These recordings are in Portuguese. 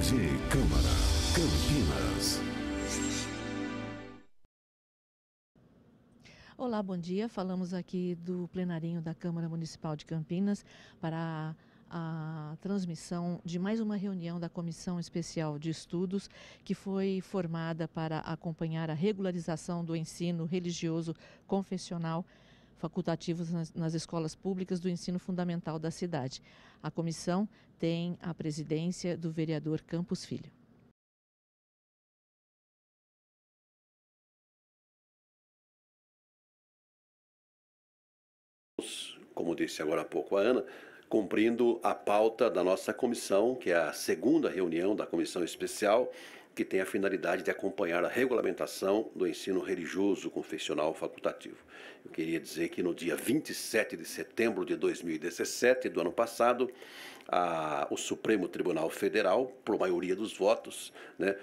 RG Câmara, Campinas. Olá, bom dia. Falamos aqui do plenarinho da Câmara Municipal de Campinas para a transmissão de mais uma reunião da Comissão Especial de Estudos, que foi formada para acompanhar a regularização do ensino religioso confessional facultativos nas escolas públicas do ensino fundamental da cidade. A comissão tem a presidência do vereador Campos Filho. Como disse agora há pouco a Ana, cumprindo a pauta da nossa comissão, que é a segunda reunião da comissão especial, que tem a finalidade de acompanhar a regulamentação do ensino religioso confessional facultativo. Eu queria dizer que no dia 27 de setembro de 2017, do ano passado, o Supremo Tribunal Federal, por maioria dos votos,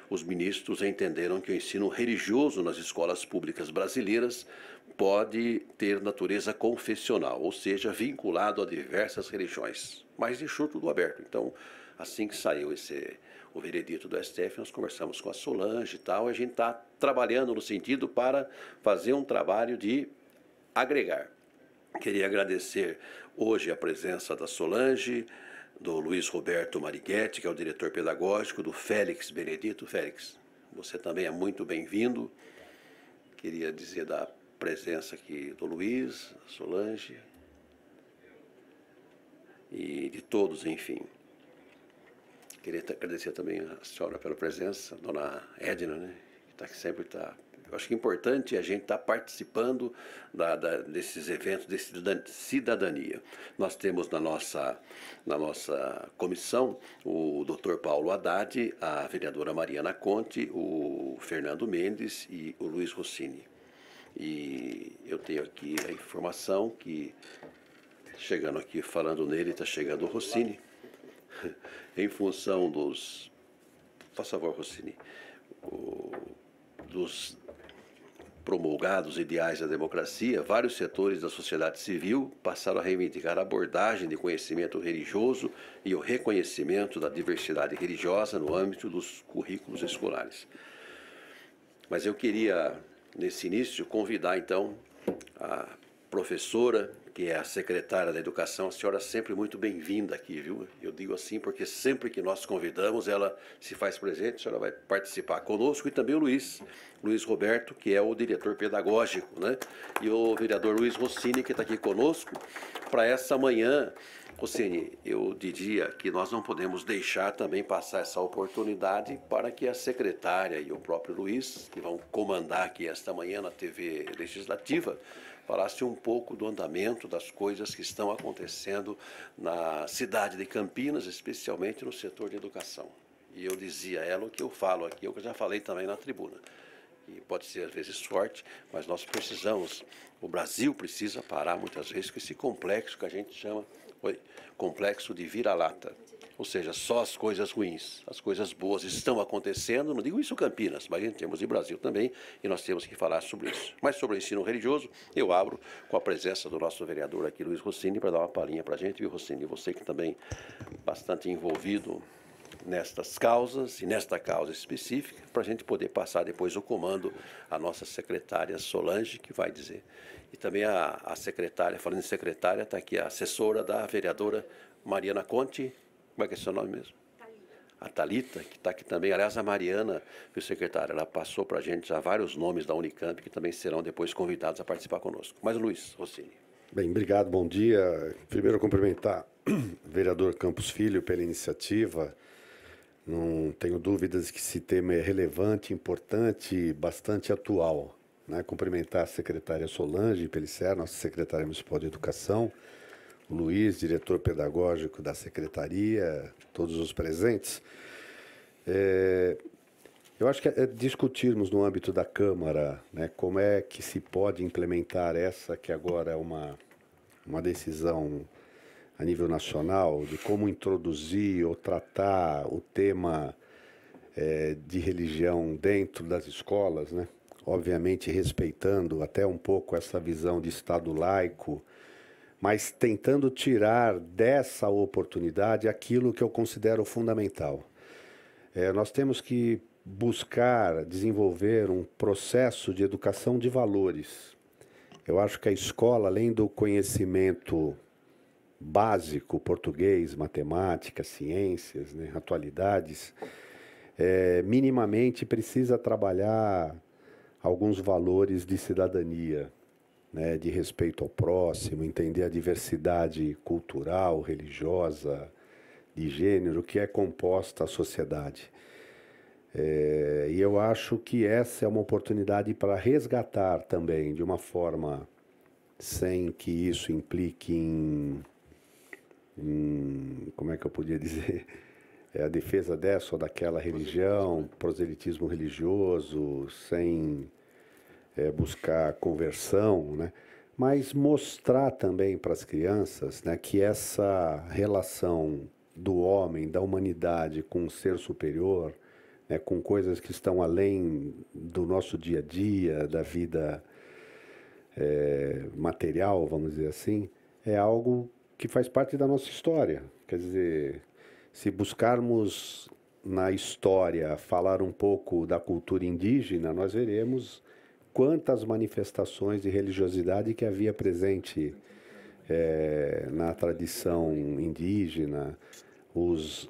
os ministros entenderam que o ensino religioso nas escolas públicas brasileiras pode ter natureza confessional, ou seja, vinculado a diversas religiões, mas deixou tudo aberto. Então, assim que saiu o veredito do STF, nós conversamos com a Solange e tal, e a gente está trabalhando no sentido para fazer um trabalho de agregar. Queria agradecer hoje a presença da Solange, do Luiz Roberto Marighetti, que é o diretor pedagógico, do Félix Benedito. Félix, você também é muito bem-vindo. Queria dizer da presença aqui do Luiz, Solange e de todos, enfim. Queria agradecer também a senhora pela presença, dona Edna, que sempre está. Eu acho que é importante a gente estar participando desses eventos de cidadania. Nós temos na nossa comissão o Dr. Paulo Haddad, a vereadora Mariana Conte, o Fernando Mendes e o Luiz Rossini. E eu tenho aqui a informação que, chegando aqui, falando nele, está chegando o Rossini. Em função dos, por favor, Rossini, dos promulgados ideais da democracia, vários setores da sociedade civil passaram a reivindicar a abordagem de conhecimento religioso e o reconhecimento da diversidade religiosa no âmbito dos currículos escolares. Mas eu queria, nesse início, convidar, então, a professora, que é a secretária da Educação, a senhora é sempre muito bem-vinda aqui, viu? Eu digo assim porque sempre que nós convidamos, ela se faz presente, a senhora vai participar conosco, e também o Luiz Roberto, que é o diretor pedagógico, E o vereador Luiz Rossini, que está aqui conosco, para essa manhã. Rossini, eu diria que nós não podemos deixar também passar essa oportunidade para que a secretária e o próprio Luiz, que vão comandar aqui esta manhã na TV Legislativa, falasse um pouco do andamento das coisas que estão acontecendo na cidade de Campinas, especialmente no setor de educação. E eu dizia a ela o que eu falo aqui, eu já falei também na tribuna. E pode ser às vezes forte, mas nós precisamos, o Brasil precisa parar muitas vezes com esse complexo que a gente chama complexo de vira-lata. Ou seja, só as coisas ruins, as coisas boas estão acontecendo, não digo isso Campinas, mas em termos de Brasil também, e nós temos que falar sobre isso. Mas sobre o ensino religioso, eu abro com a presença do nosso vereador aqui, Luiz Rossini, para dar uma palhinha para a gente. E Rossini, você que também bastante envolvido nestas causas e nesta causa específica, para a gente poder passar depois o comando à nossa secretária Solange, que vai dizer. E também a secretária, falando em secretária, está aqui a assessora da vereadora Mariana Conte. Como é que é seu nome mesmo? A Thalita, que está aqui também. Aliás, a Mariana, viu, secretária, ela passou para a gente já vários nomes da Unicamp, que também serão depois convidados a participar conosco. Mas Luiz Rossini. Bem, obrigado, bom dia. Primeiro, cumprimentar o vereador Campos Filho pela iniciativa. Não tenho dúvidas que esse tema é relevante, importante e bastante atual. Cumprimentar a secretária Solange Pellicer, nossa secretária municipal de educação, o Luiz, diretor pedagógico da secretaria, todos os presentes. Eu acho que é discutirmos no âmbito da Câmara, como é que se pode implementar essa, que agora é uma decisão a nível nacional, de como introduzir ou tratar o tema de religião dentro das escolas, obviamente respeitando até um pouco essa visão de Estado laico, mas tentando tirar dessa oportunidade aquilo que eu considero fundamental. Nós temos que buscar desenvolver um processo de educação de valores. Eu acho que a escola, além do conhecimento básico, português, matemática, ciências, né, atualidades, minimamente precisa trabalhar alguns valores de cidadania, né, de respeito ao próximo, entender a diversidade cultural, religiosa, de gênero que é composta a sociedade. E eu acho que essa é uma oportunidade para resgatar também, de uma forma sem que isso implique como é que eu podia dizer, a defesa dessa ou daquela religião, proselitismo religioso, sem buscar conversão, né? Mas mostrar também para as crianças, né, que essa relação do homem, da humanidade com um ser superior, né, com coisas que estão além do nosso dia a dia, da vida material, vamos dizer assim, é algo que faz parte da nossa história. Quer dizer, se buscarmos na história falar um pouco da cultura indígena, nós veremos quantas manifestações de religiosidade que havia presente na tradição indígena, os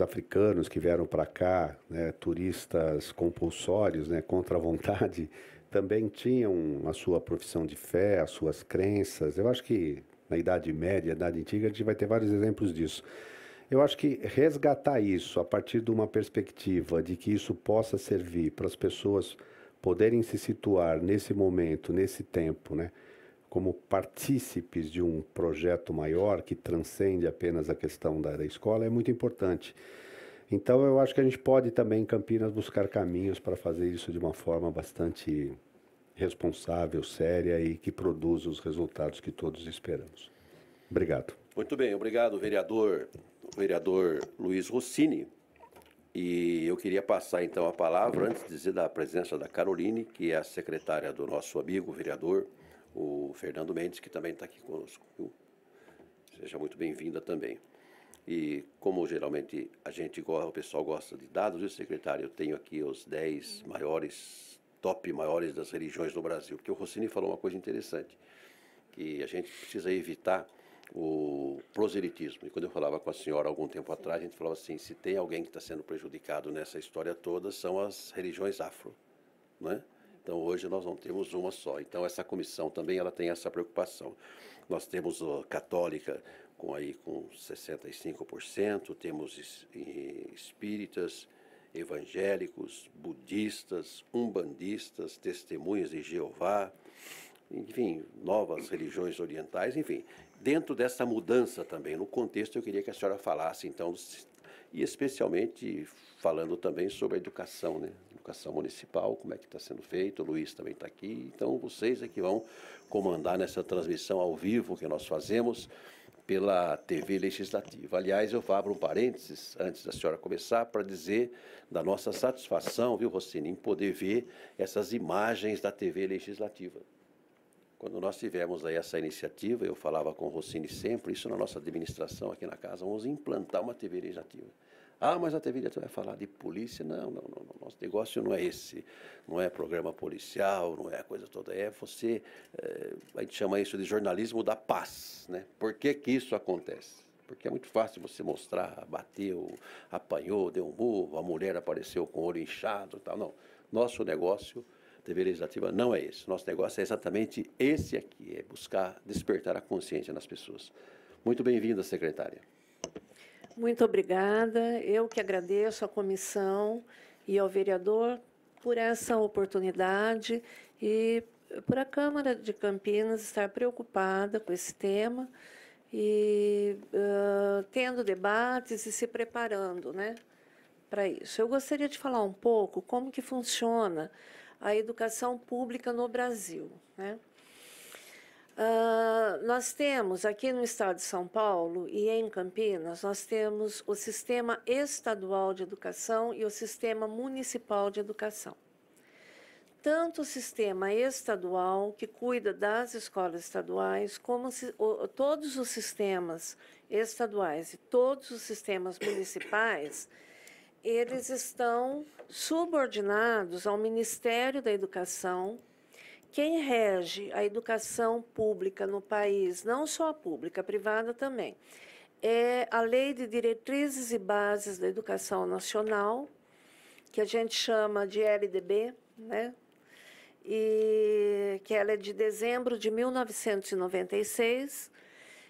africanos que vieram para cá, né, turistas compulsórios, né, contra a vontade, também tinham a sua profissão de fé, as suas crenças. Eu acho que na Idade Média, Idade Antiga, a gente vai ter vários exemplos disso. Eu acho que resgatar isso a partir de uma perspectiva de que isso possa servir para as pessoas poderem se situar nesse momento, nesse tempo, né, como partícipes de um projeto maior que transcende apenas a questão da escola, é muito importante. Então, eu acho que a gente pode também, em Campinas, buscar caminhos para fazer isso de uma forma bastante responsável, séria e que produza os resultados que todos esperamos. Obrigado. Muito bem, obrigado, vereador Luiz Rossini. E eu queria passar, então, a palavra, antes de dizer da presença da Caroline, que é a secretária do nosso amigo, vereador, o Fernando Mendes, que também está aqui conosco. Seja muito bem-vinda também. E como geralmente o pessoal gosta de dados, viu, secretário? Eu tenho aqui os 10 top maiores das religiões no Brasil. Porque o Rossini falou uma coisa interessante, que a gente precisa evitar o proselitismo. E quando eu falava com a senhora algum tempo atrás, a gente falava assim, se tem alguém que está sendo prejudicado nessa história toda, são as religiões afro, não é? Então, hoje nós não temos uma só. Então, essa comissão também ela tem essa preocupação. Nós temos a católica com 65%, temos espíritas, evangélicos, budistas, umbandistas, testemunhas de Jeová, enfim, novas religiões orientais, enfim. Dentro dessa mudança também, no contexto, eu queria que a senhora falasse, então, e especialmente falando também sobre a educação, né? Educação municipal, como é que está sendo feito, o Luiz também está aqui, então vocês é que vão comandar nessa transmissão ao vivo que nós fazemos pela TV Legislativa. Aliás, eu abro um parênteses, antes da senhora começar, para dizer da nossa satisfação, viu, Rossini, em poder ver essas imagens da TV Legislativa. Quando nós tivemos aí essa iniciativa, eu falava com o Rossini sempre, isso na nossa administração aqui na casa, vamos implantar uma TV Legislativa. Ah, mas a TV Legislativa vai falar de polícia? Não, nosso negócio não é esse, não é programa policial, não é a coisa toda, a gente chama isso de jornalismo da paz, né? Por que que isso acontece? Porque é muito fácil você mostrar, bateu, apanhou, deu um burro, a mulher apareceu com o olho inchado e tal, não. Nosso negócio, TV Legislativa, não é esse. Nosso negócio é exatamente esse aqui, é buscar despertar a consciência nas pessoas. Muito bem-vinda, secretária. Muito obrigada. Eu que agradeço à comissão e ao vereador por essa oportunidade e por a Câmara de Campinas estar preocupada com esse tema e tendo debates e se preparando, né, para isso. Eu gostaria de falar um pouco como que funciona a educação pública no Brasil, né? Nós temos aqui no estado de São Paulo e em Campinas, nós temos o sistema estadual de educação e o sistema municipal de educação. tanto o sistema estadual, que cuida das escolas estaduais, como todos os sistemas estaduais e todos os sistemas municipais, eles estão subordinados ao Ministério da Educação. Quem rege a educação pública no país, não só a pública, a privada também, é a Lei de Diretrizes e Bases da Educação Nacional, que a gente chama de LDB, né? E que ela é de dezembro de 1996,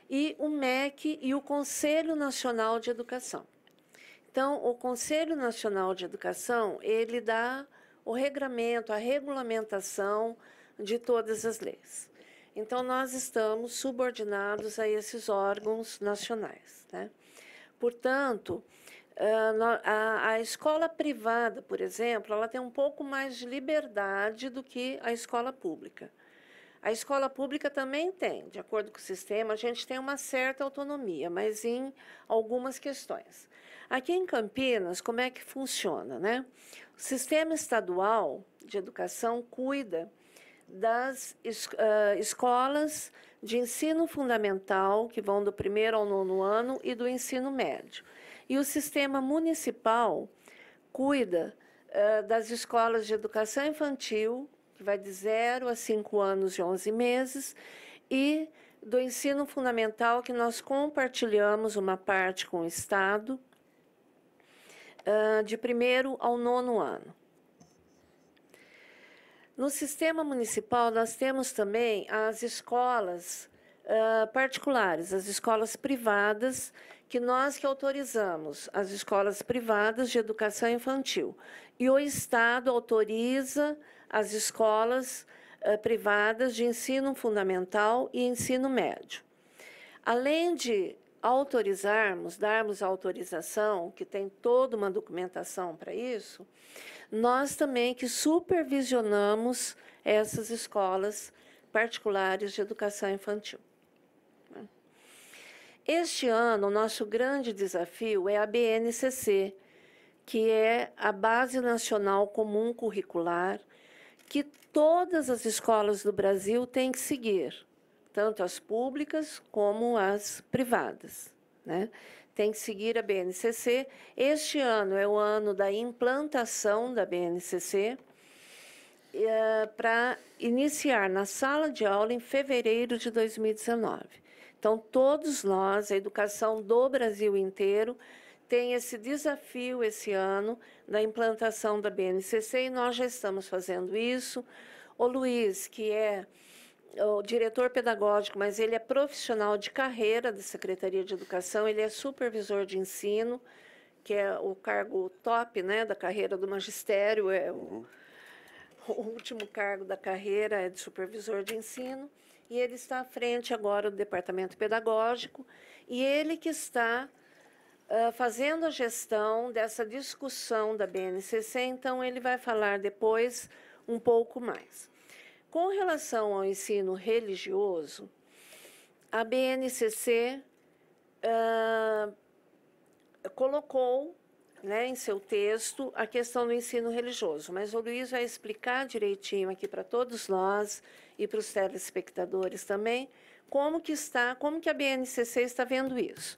e o MEC e o Conselho Nacional de Educação. Então, o Conselho Nacional de Educação, ele dá o regramento, a regulamentação de todas as leis. Então, nós estamos subordinados a esses órgãos nacionais, né? Portanto, a escola privada, por exemplo, ela tem um pouco mais de liberdade do que a escola pública. A escola pública também tem, de acordo com o sistema, a gente tem uma certa autonomia, mas em algumas questões. Aqui em Campinas, como é que funciona, né? O sistema estadual de educação cuida das escolas de ensino fundamental, que vão do 1º ao 9º ano, e do ensino médio. E o sistema municipal cuida das escolas de educação infantil, que vai de 0 a 5 anos e 11 meses, e do ensino fundamental, que nós compartilhamos uma parte com o Estado, de 1º ao 9º ano. No sistema municipal, nós temos também as escolas particulares, as escolas privadas, que nós que autorizamos, as escolas privadas de educação infantil. E o Estado autoriza as escolas privadas de ensino fundamental e ensino médio. Além de autorizarmos, darmos autorização, que tem toda uma documentação para isso, nós também que supervisionamos essas escolas particulares de educação infantil. Este ano, o nosso grande desafio é a BNCC, que é a Base Nacional Comum Curricular, que todas as escolas do Brasil têm que seguir, tanto as públicas como as privadas, né? Tem que seguir a BNCC. Este ano é o ano da implantação da BNCC, para iniciar na sala de aula em fevereiro de 2019. Então, todos nós, a educação do Brasil inteiro, tem esse desafio esse ano da implantação da BNCC, e nós já estamos fazendo isso. O Luiz, que é o diretor pedagógico, mas ele é profissional de carreira da Secretaria de Educação, ele é supervisor de ensino, que é o cargo top, né, da carreira do magistério, é o último cargo da carreira é de supervisor de ensino, e ele está à frente agora do departamento pedagógico, e ele que está fazendo a gestão dessa discussão da BNCC, então ele vai falar depois um pouco mais. Com relação ao ensino religioso, a BNCC colocou, né, em seu texto a questão do ensino religioso, mas o Luiz vai explicar direitinho aqui para todos nós e para os telespectadores também como que a BNCC está vendo isso.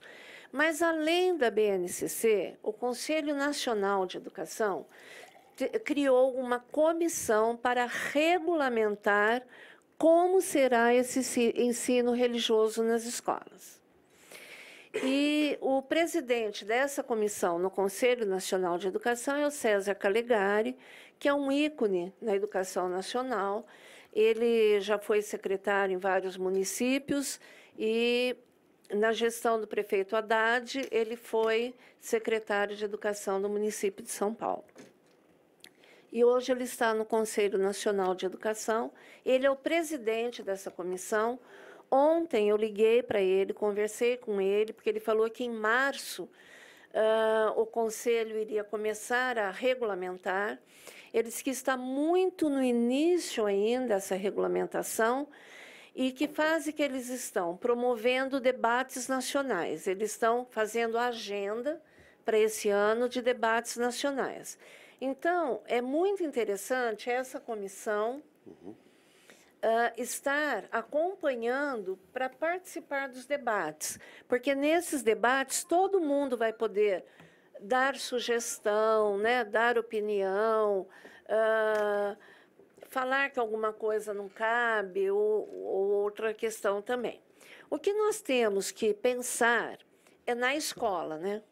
Mas, além da BNCC, o Conselho Nacional de Educação criou uma comissão para regulamentar como será esse ensino religioso nas escolas. E o presidente dessa comissão no Conselho Nacional de Educação é o César Calegari, que é um ícone na educação nacional. Ele já foi secretário em vários municípios e, na gestão do prefeito Haddad, ele foi secretário de Educação do município de São Paulo. E hoje ele está no Conselho Nacional de Educação. Ele é o presidente dessa comissão. Ontem eu liguei para ele, conversei com ele, porque ele falou que em março o Conselho iria começar a regulamentar. Ele disse que está muito no início ainda essa regulamentação e que fase que eles estão promovendo debates nacionais. Eles estão fazendo a agenda para esse ano de debates nacionais. Então, é muito interessante essa comissão estar acompanhando para participar dos debates, porque nesses debates todo mundo vai poder dar sugestão, né, dar opinião, falar que alguma coisa não cabe ou outra questão também. O que nós temos que pensar é na escola, né?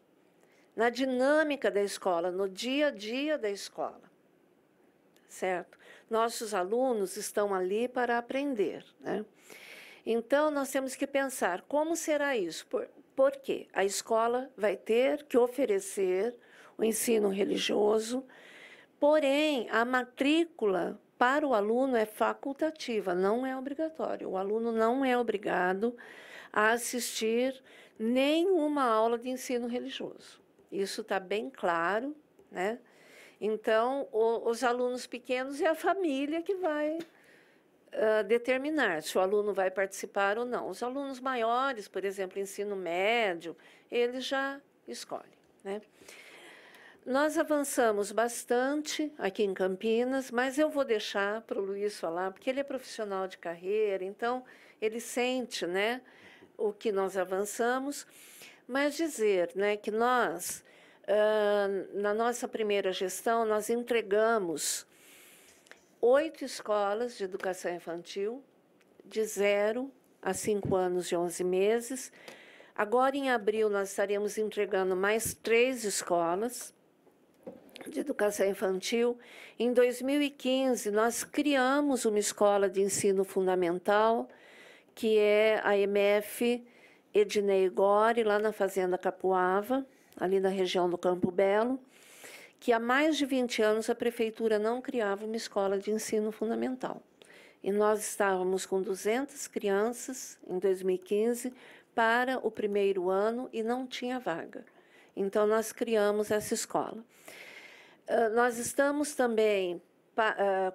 Na dinâmica da escola, no dia a dia da escola, certo? Nossos alunos estão ali para aprender, né? Então, nós temos que pensar como será isso. Por quê? A escola vai ter que oferecer o ensino religioso, porém, a matrícula para o aluno é facultativa, não é obrigatório. O aluno não é obrigado a assistir nenhuma aula de ensino religioso. Isso está bem claro, né? Então, os alunos pequenos e a família que vai determinar se o aluno vai participar ou não. Os alunos maiores, por exemplo, ensino médio, eles já escolhem, né? Nós avançamos bastante aqui em Campinas, mas eu vou deixar para o Luiz falar, porque ele é profissional de carreira, então ele sente, né, o que nós avançamos, mas dizer, né, que nós, na nossa primeira gestão, nós entregamos 8 escolas de educação infantil, de 0 a 5 anos e 11 meses. Agora, em abril, nós estaremos entregando mais 3 escolas de educação infantil. Em 2015, nós criamos uma escola de ensino fundamental, que é a MF Ednei Gore, lá na Fazenda Capuava, ali na região do Campo Belo, que há mais de 20 anos a prefeitura não criava uma escola de ensino fundamental. E nós estávamos com 200 crianças em 2015 para o primeiro ano e não tinha vaga. Então, nós criamos essa escola. Nós estamos também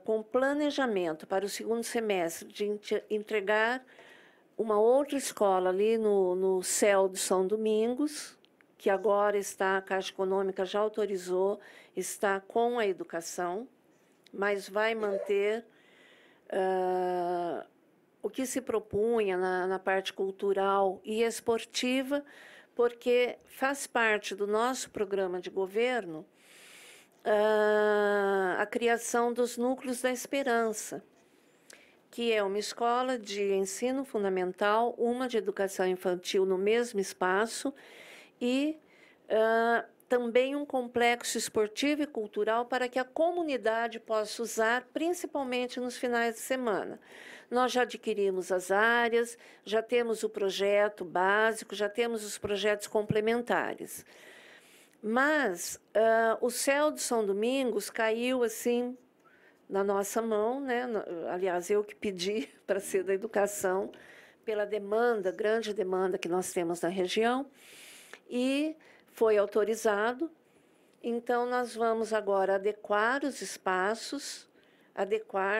com planejamento para o segundo semestre de entregar uma outra escola ali no CEL de São Domingos, que agora a Caixa Econômica já autorizou, está com a educação, mas vai manter o que se propunha na parte cultural e esportiva, porque faz parte do nosso programa de governo a criação dos Núcleos da Esperança, que é uma escola de ensino fundamental, uma de educação infantil no mesmo espaço e também um complexo esportivo e cultural para que a comunidade possa usar, principalmente nos finais de semana. Nós já adquirimos as áreas, já temos o projeto básico, já temos os projetos complementares. Mas o CEL de São Domingos caiu assim na nossa mão, né? Aliás, eu que pedi para ser da educação, pela demanda, grande demanda que nós temos na região, e foi autorizado. Então, nós vamos agora adequar os espaços,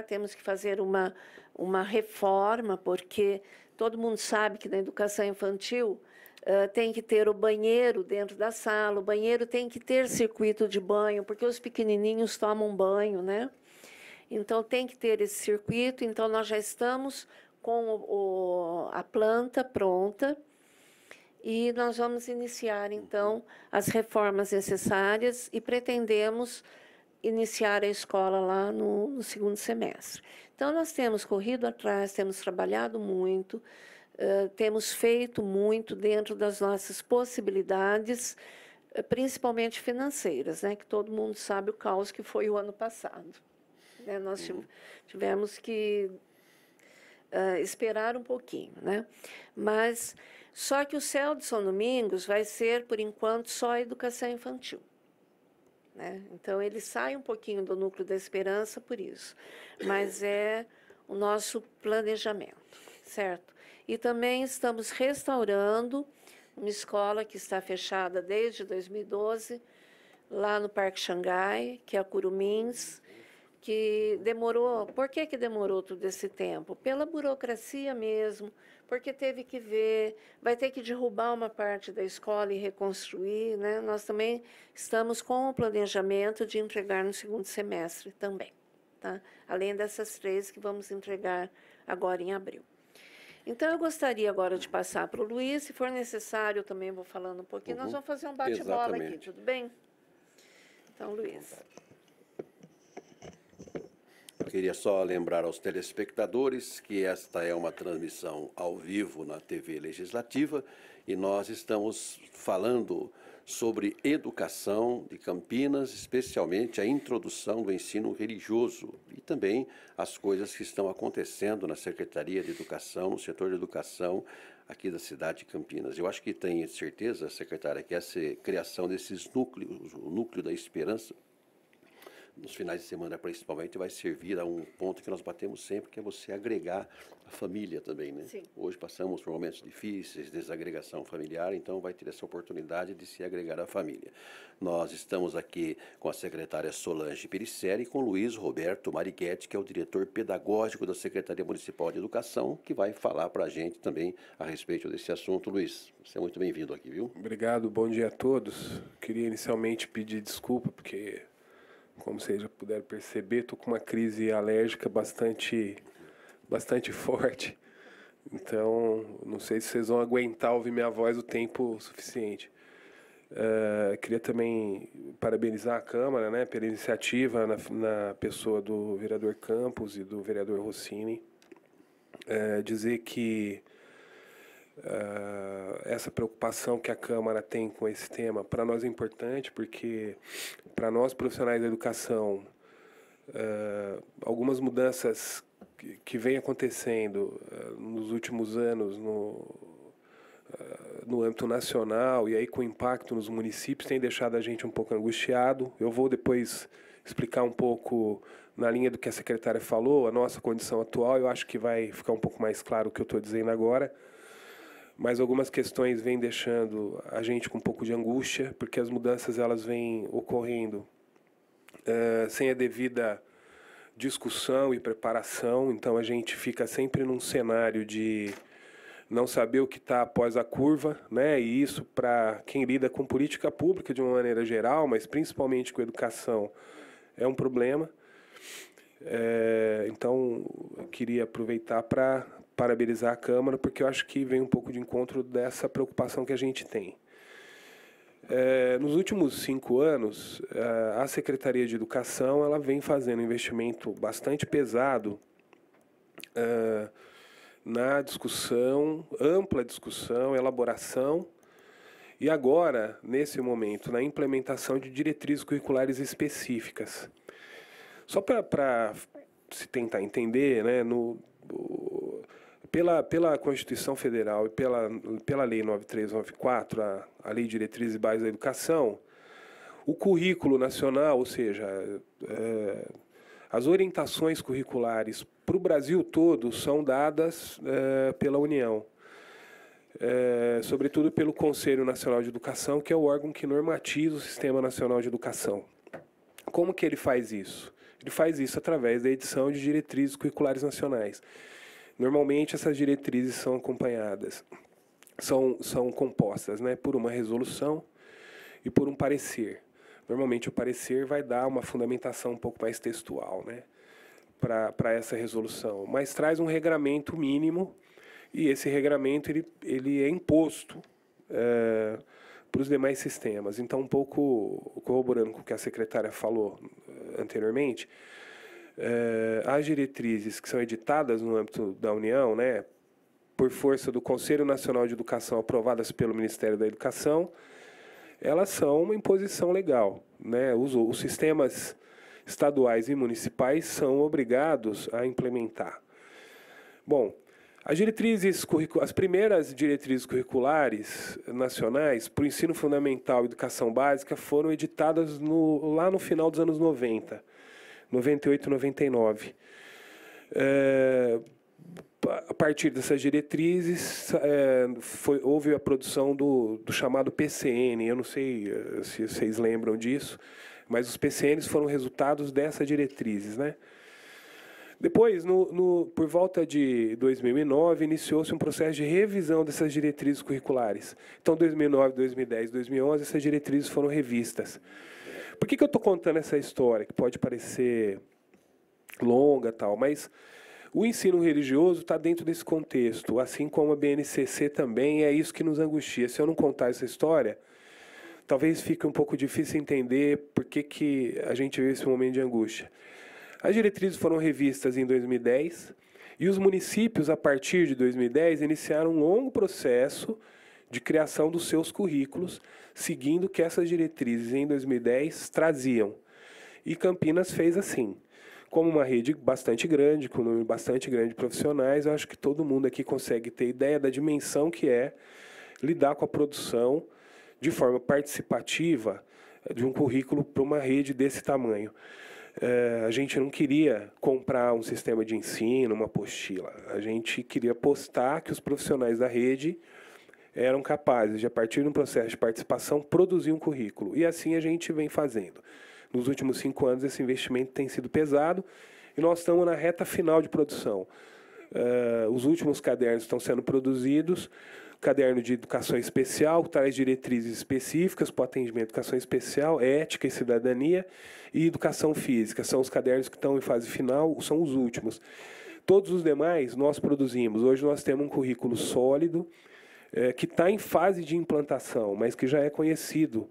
temos que fazer uma reforma, porque todo mundo sabe que na educação infantil tem que ter o banheiro dentro da sala, o banheiro tem que ter circuito de banho, porque os pequenininhos tomam banho, né? Então, tem que ter esse circuito. Então, nós já estamos com a planta pronta e nós vamos iniciar, então, as reformas necessárias e pretendemos iniciar a escola lá no segundo semestre. Então, nós temos corrido atrás, temos trabalhado muito, temos feito muito dentro das nossas possibilidades, principalmente financeiras, né? Que todo mundo sabe o caos que foi o ano passado. Né? Nós tivemos que esperar um pouquinho, né? Mas só que o CEL de São Domingos vai ser, por enquanto, só a educação infantil. Né? Então, ele sai um pouquinho do Núcleo da Esperança por isso, mas é o nosso planejamento, certo? E também estamos restaurando uma escola que está fechada desde 2012, lá no Parque Xangai, que é a Curumins, que demorou. Por que demorou todo esse tempo? Pela burocracia mesmo, porque teve que ver, vai ter que derrubar uma parte da escola e reconstruir, né? Nós também estamos com o planejamento de entregar no segundo semestre também, tá? Além dessas 3 que vamos entregar agora em abril. Então, eu gostaria agora de passar para o Luiz, se for necessário, eu também vou falando um pouquinho. Nós vamos fazer um bate-bola aqui, tudo bem? Então, Luiz. Eu queria só lembrar aos telespectadores que esta é uma transmissão ao vivo na TV Legislativa e nós estamos falando sobre educação de Campinas, especialmente a introdução do ensino religioso e também as coisas que estão acontecendo na Secretaria de Educação, no setor de educação aqui da cidade de Campinas. Eu acho que tem certeza, secretária, que essa criação desses núcleos, o núcleo da esperança, nos finais de semana principalmente, vai servir a um ponto que nós batemos sempre, que é você agregar a família também, né? Sim. Hoje passamos por momentos difíceis, desagregação familiar, então vai ter essa oportunidade de se agregar à família. Nós estamos aqui com a secretária Solange Perisseri e com Luiz Roberto Marighetti, que é o diretor pedagógico da Secretaria Municipal de Educação, que vai falar para a gente também a respeito desse assunto. Luiz, você é muito bem-vindo aqui, viu? Obrigado, bom dia a todos. Queria inicialmente pedir desculpa, porque, como vocês já puderam perceber, estou com uma crise alérgica bastante forte. Então, não sei se vocês vão aguentar ouvir minha voz o tempo suficiente. Queria também parabenizar a Câmara, né, pela iniciativa na pessoa do vereador Campos e do vereador Rossini. Dizer que essa preocupação que a Câmara tem com esse tema, para nós é importante, porque para nós profissionais da educação, algumas mudanças que vem acontecendo nos últimos anos no âmbito nacional e aí com impacto nos municípios tem deixado a gente um pouco angustiado. Eu vou depois explicar um pouco na linha do que a secretária falou, a nossa condição atual. Eu acho que vai ficar um pouco mais claro o que eu estou dizendo agora. Mas algumas questões vêm deixando a gente com um pouco de angústia, porque as mudanças elas vêm ocorrendo sem a devida discussão e preparação. Então a gente fica sempre num cenário de não saber o que está após a curva, né? E isso, para quem lida com política pública de uma maneira geral, mas principalmente com educação, é um problema. Então, eu queria aproveitar para parabenizar a Câmara, porque eu acho que vem um pouco de encontro dessa preocupação que a gente tem. Nos últimos 5 anos, a Secretaria de Educação ela vem fazendo um investimento bastante pesado na discussão, ampla discussão, elaboração e agora, nesse momento, na implementação de diretrizes curriculares específicas. Só para se tentar entender, né, pela Constituição Federal e pela Lei 9394, a Lei de Diretrizes e Bases da Educação, o currículo nacional, ou seja, as orientações curriculares para o Brasil todo são dadas pela União, sobretudo pelo Conselho Nacional de Educação, que é o órgão que normatiza o Sistema Nacional de Educação. Como que ele faz isso? Ele faz isso através da edição de diretrizes curriculares nacionais. Normalmente, essas diretrizes são acompanhadas, são compostas, né, por uma resolução e por um parecer. Normalmente, o parecer vai dar uma fundamentação um pouco mais textual, né, para essa resolução, mas traz um regramento mínimo e esse regramento ele é imposto para os demais sistemas. Então, um pouco corroborando com o que a secretária falou anteriormente, as diretrizes que são editadas no âmbito da União, né, por força do Conselho Nacional de Educação aprovadas pelo Ministério da Educação, elas são uma imposição legal, né? Os sistemas estaduais e municipais são obrigados a implementar. Bom, as primeiras diretrizes curriculares nacionais para o ensino fundamental e educação básica foram editadas lá no final dos anos 90, 98 e 99. A partir dessas diretrizes, houve a produção do chamado PCN. Eu não sei se vocês lembram disso. Mas os PCNs foram resultados dessas diretrizes, né? Depois, por volta de 2009, iniciou-se um processo de revisão dessas diretrizes curriculares. Então, 2009, 2010, 2011, essas diretrizes foram revistas. Por que eu estou contando essa história, que pode parecer longa, tal, mas o ensino religioso está dentro desse contexto, assim como a BNCC também, é isso que nos angustia. Se eu não contar essa história, talvez fique um pouco difícil entender por que a gente vive esse momento de angústia. As diretrizes foram revistas em 2010 e os municípios, a partir de 2010, iniciaram um longo processo de criação dos seus currículos, seguindo o que essas diretrizes em 2010 traziam. E Campinas fez assim. Como uma rede bastante grande, com um número bastante grande de profissionais, eu acho que todo mundo aqui consegue ter ideia da dimensão que é lidar com a produção de forma participativa de um currículo para uma rede desse tamanho. A gente não queria comprar um sistema de ensino, uma apostila. A gente queria apostar que os profissionais da rede eram capazes de, a partir de um processo de participação, produzir um currículo. E assim a gente vem fazendo. Nos últimos 5 anos, esse investimento tem sido pesado e nós estamos na reta final de produção. Os últimos cadernos estão sendo produzidos. Caderno de educação especial, que traz diretrizes específicas para o atendimento de educação especial, ética e cidadania, e educação física. São os cadernos que estão em fase final, são os últimos. Todos os demais nós produzimos. Hoje nós temos um currículo sólido, que está em fase de implantação, mas que já é conhecido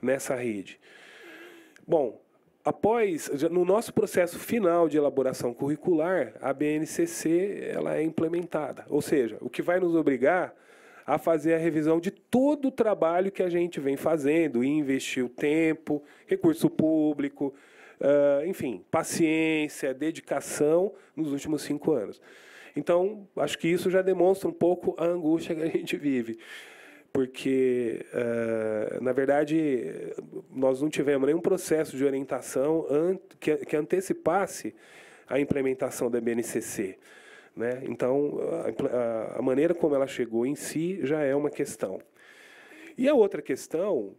nessa rede. Bom, no nosso processo final de elaboração curricular, a BNCC ela é implementada. Ou seja, o que vai nos obrigar a fazer a revisão de todo o trabalho que a gente vem fazendo, e investir o tempo, recurso público, enfim, paciência, dedicação nos últimos 5 anos. Então, acho que isso já demonstra um pouco a angústia que a gente vive. Porque, na verdade, nós não tivemos nenhum processo de orientação que antecipasse a implementação da BNCC. Né? Então, a maneira como ela chegou em si já é uma questão. E a outra questão,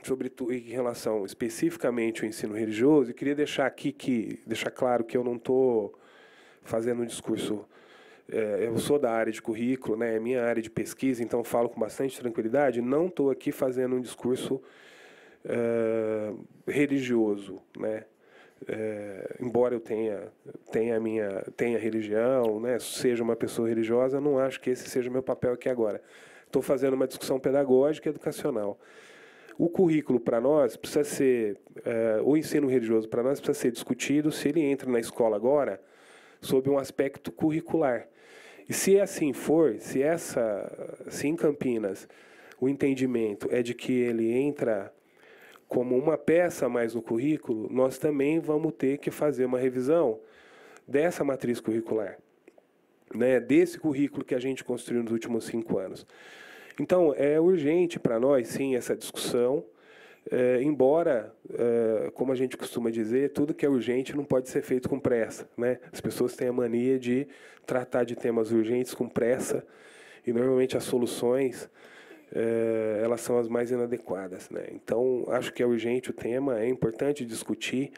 sobretudo em relação especificamente ao ensino religioso, eu queria deixar claro que eu não estou fazendo um discurso. Eu sou da área de currículo, né? É minha área de pesquisa, então falo com bastante tranquilidade. Não estou aqui fazendo um discurso religioso, né? Embora eu tenha religião, né? Seja uma pessoa religiosa, não acho que esse seja o meu papel aqui agora. Estou fazendo uma discussão pedagógica e educacional. O currículo para nós precisa ser, o ensino religioso para nós precisa ser discutido se ele entra na escola agora sob um aspecto curricular. E se assim for, se em Campinas o entendimento é de que ele entra como uma peça a mais no currículo, nós também vamos ter que fazer uma revisão dessa matriz curricular, né, desse currículo que a gente construiu nos últimos 5 anos. Então, é urgente para nós, sim, essa discussão, embora, como a gente costuma dizer, tudo que é urgente não pode ser feito com pressa. Né? As pessoas têm a mania de tratar de temas urgentes com pressa, e normalmente as soluções elas são as mais inadequadas. Né? Então, acho que é urgente o tema, é importante discutir,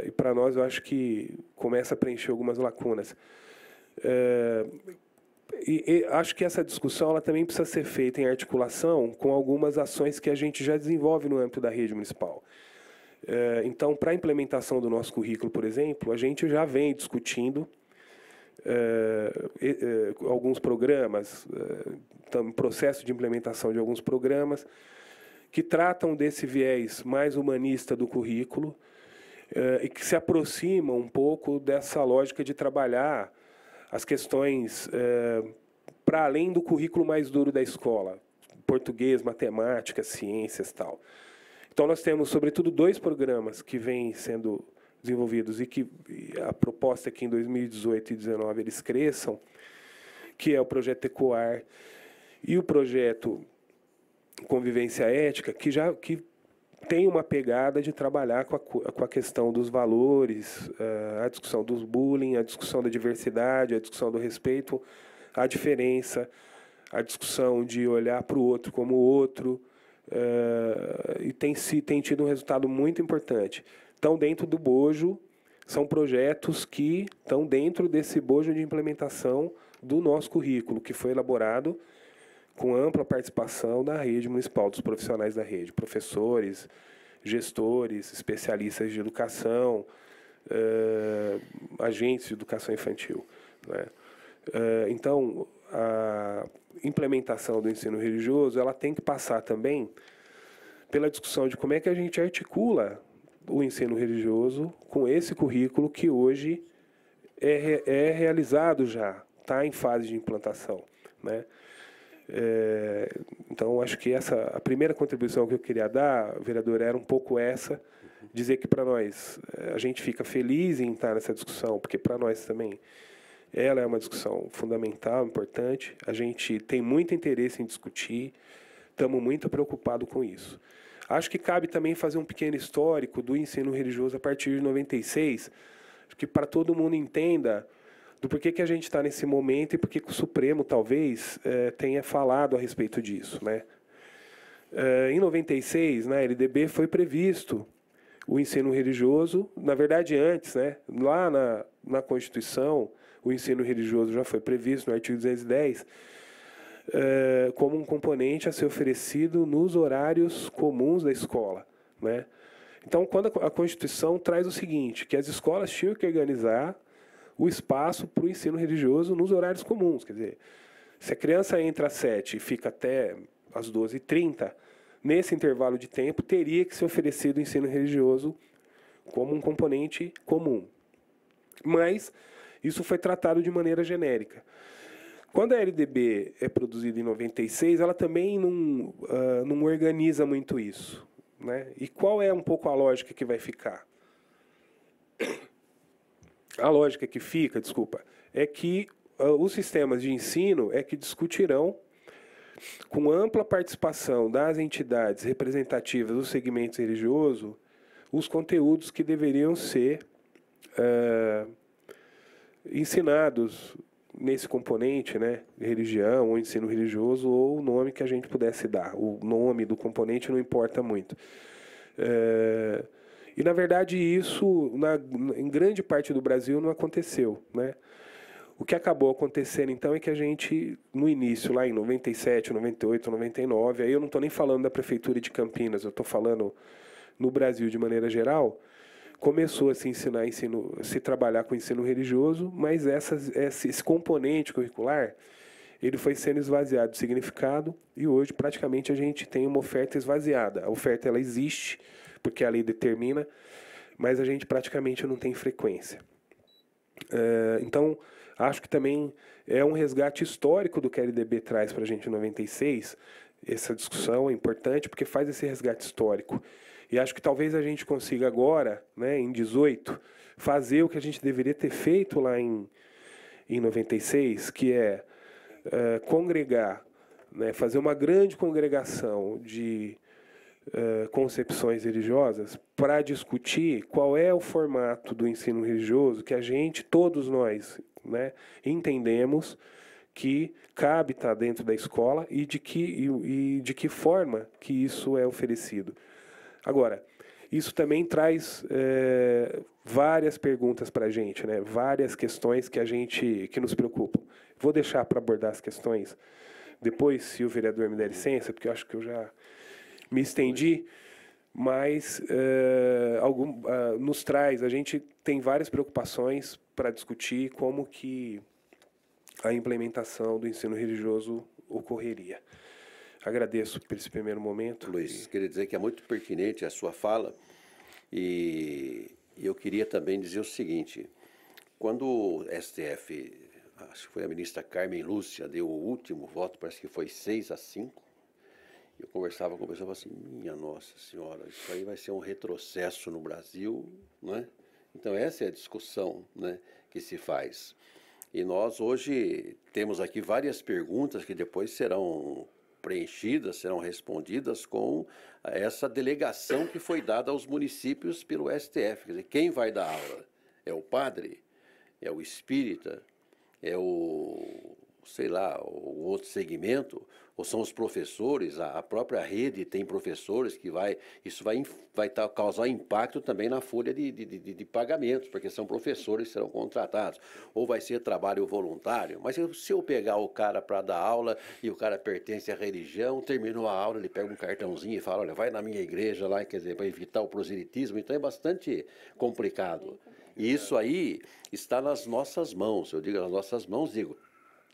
e para nós eu acho que começa a preencher algumas lacunas. E acho que essa discussão ela também precisa ser feita em articulação com algumas ações que a gente já desenvolve no âmbito da rede municipal. Então, para a implementação do nosso currículo, por exemplo, a gente já vem discutindo alguns programas, estamos em processo de implementação de alguns programas que tratam desse viés mais humanista do currículo e que se aproximam um pouco dessa lógica de trabalhar as questões para além do currículo mais duro da escola, português, matemática, ciências e tal. Então, nós temos, sobretudo, 2 programas que vêm sendo desenvolvidos e que a proposta é que em 2018 e 2019 eles cresçam, que é o projeto ECOAR e o projeto Convivência Ética, que tem uma pegada de trabalhar com a questão dos valores, a discussão dos bullying, a discussão da diversidade, a discussão do respeito à diferença, a discussão de olhar para o outro como outro, e tem tido um resultado muito importante. Então, dentro do bojo, são projetos que estão dentro desse bojo de implementação do nosso currículo, que foi elaborado com ampla participação da rede municipal, dos profissionais da rede, professores, gestores, especialistas de educação, agentes de educação infantil, né? Então, a implementação do ensino religioso, ela tem que passar também pela discussão de como é que a gente articula o ensino religioso com esse currículo que hoje é realizado já, está em fase de implantação, né? Então, acho que a primeira contribuição que eu queria dar, vereador, era um pouco essa, dizer que para nós, a gente fica feliz em estar nessa discussão, porque para nós também ela é uma discussão fundamental, importante, a gente tem muito interesse em discutir, estamos muito preocupados com isso. Acho que cabe também fazer um pequeno histórico do ensino religioso a partir de 96, que para todo mundo entenda do porquê que a gente está nesse momento e porquê que o Supremo, talvez, tenha falado a respeito disso, né? Em 96, na LDB, foi previsto o ensino religioso, na verdade antes, né? Lá na Constituição, o ensino religioso já foi previsto no artigo 210, como um componente a ser oferecido nos horários comuns da escola, né? Então, quando a Constituição traz o seguinte, que as escolas tinham que organizar o espaço para o ensino religioso nos horários comuns, quer dizer, se a criança entra às 7 e fica até às 12h30, nesse intervalo de tempo teria que ser oferecido o ensino religioso como um componente comum. Mas isso foi tratado de maneira genérica. Quando a LDB é produzida em 96, ela também não organiza muito isso, né? E qual é um pouco a lógica que vai ficar? A lógica que fica, é que os sistemas de ensino é que discutirão, com ampla participação das entidades representativas do segmento religioso, os conteúdos que deveriam ser ensinados nesse componente, né, religião ou ensino religioso, ou o nome que a gente pudesse dar. O nome do componente não importa muito. E, na verdade, isso, em grande parte do Brasil, não aconteceu, né? O que acabou acontecendo, então, é que a gente, no início, lá em 97, 98, 99, aí eu não estou nem falando da Prefeitura de Campinas, eu estou falando no Brasil de maneira geral, começou a se se trabalhar com ensino religioso, mas esse componente curricular, ele foi sendo esvaziado de significado e hoje praticamente a gente tem uma oferta esvaziada. A oferta ela existe, porque a lei determina, mas a gente praticamente não tem frequência. Então, acho que também é um resgate histórico do que a LDB traz para a gente em 96. Essa discussão é importante porque faz esse resgate histórico. E acho que talvez a gente consiga agora, né, em 18, fazer o que a gente deveria ter feito lá em 96, que é congregar, né, fazer uma grande congregação de concepções religiosas para discutir qual é o formato do ensino religioso que a gente, todos nós, né, entendemos que cabe estar dentro da escola e de que forma que isso é oferecido. Agora, isso também traz várias perguntas para a gente, né? Várias questões que nos preocupam. Vou deixar para abordar as questões depois, se o vereador me der licença, porque eu acho que eu já me estendi, mas nos traz, a gente tem várias preocupações para discutir como que a implementação do ensino religioso ocorreria. Agradeço por esse primeiro momento. Luiz, queria dizer que é muito pertinente a sua fala e eu queria também dizer o seguinte, quando o STF, acho que foi a ministra Carmen Lúcia, deu o último voto, parece que foi 6-5, eu conversava com a pessoa e falava assim, minha Nossa Senhora, isso aí vai ser um retrocesso no Brasil, não é? Então essa é a discussão, né, que se faz. E nós hoje temos aqui várias perguntas que depois serão preenchidas, serão respondidas com essa delegação que foi dada aos municípios pelo STF. Quer dizer, quem vai dar aula? É o padre? É o espírita? É o sei lá, o outro segmento, ou são os professores, a própria rede tem professores que isso vai causar impacto também na folha de pagamentos, porque são professores que serão contratados, ou vai ser trabalho voluntário. Mas se eu pegar o cara para dar aula e o cara pertence à religião, terminou a aula, ele pega um cartãozinho e fala, olha, vai na minha igreja lá, quer dizer, para evitar o proselitismo, então é bastante complicado. E isso aí está nas nossas mãos, eu digo nas nossas mãos, digo,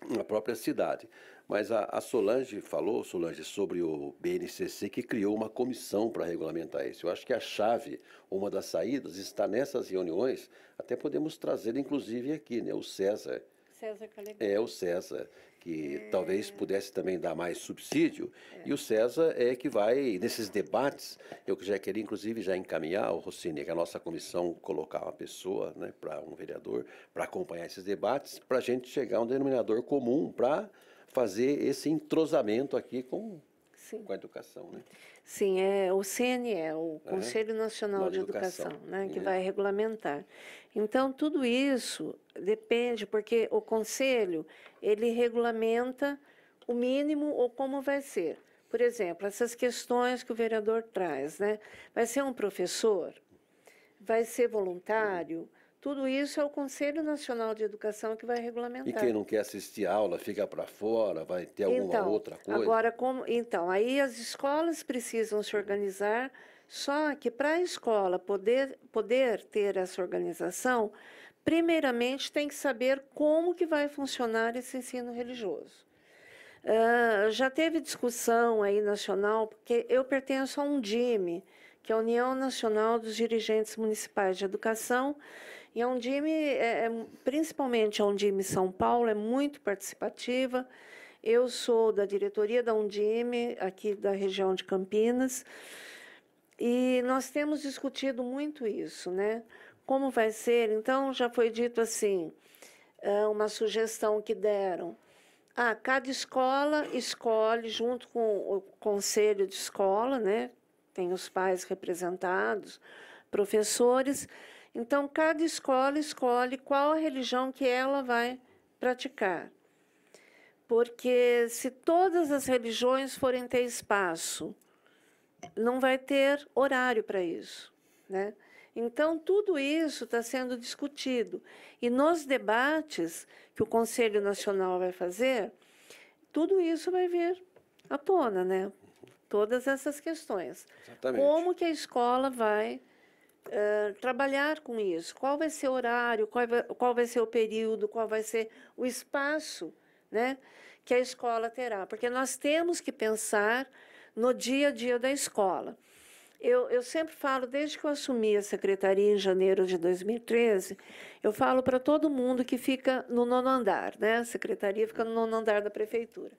na própria cidade. Mas a Solange falou, Solange, sobre o BNCC, que criou uma comissão para regulamentar isso. Eu acho que a chave, uma das saídas, está nessas reuniões, até podemos trazer, inclusive, aqui, né, o César. César Calegari. É, o César, que talvez pudesse também dar mais subsídio. E o César é que vai, nesses debates, eu já queria, inclusive, já encaminhar, o Rossini, que a nossa comissão colocar uma pessoa, né, para um vereador, para acompanhar esses debates, para a gente chegar a um denominador comum para fazer esse entrosamento aqui com a educação, né? Sim, é o CNE, o Conselho Nacional de Educação, né, que vai regulamentar. Então, tudo isso depende, porque o Conselho, ele regulamenta o mínimo ou como vai ser. Por exemplo, essas questões que o vereador traz, né? Vai ser um professor? Vai ser voluntário? Tudo isso é o Conselho Nacional de Educação que vai regulamentar. E quem não quer assistir a aula fica para fora, vai ter alguma outra coisa? Agora, aí as escolas precisam se organizar, só que para a escola poder ter essa organização, primeiramente tem que saber como que vai funcionar esse ensino religioso. Já teve discussão aí nacional, porque eu pertenço a um DIME, que é a União Nacional dos Dirigentes Municipais de Educação, e a Undime, principalmente a Undime São Paulo, é muito participativa. Eu sou da diretoria da Undime, aqui da região de Campinas, e nós temos discutido muito isso, né? Como vai ser? Então, já foi dito assim, uma sugestão que deram. Cada escola escolhe, junto com o conselho de escola, né? Tem os pais representados, professores. Então, cada escola escolhe qual a religião que ela vai praticar. Porque se todas as religiões forem ter espaço, não vai ter horário para isso, né? Então, tudo isso está sendo discutido. E nos debates que o Conselho Nacional vai fazer, tudo isso vai vir à tona, né? Todas essas questões. Exatamente. Como que a escola vai trabalhar com isso? Qual vai ser o horário, qual vai ser o período, qual vai ser o espaço, né, que a escola terá? Porque nós temos que pensar no dia a dia da escola. Eu sempre falo, desde que eu assumi a secretaria em janeiro de 2013, eu falo para todo mundo que fica no 9º andar, né? A secretaria fica no 9º andar da prefeitura.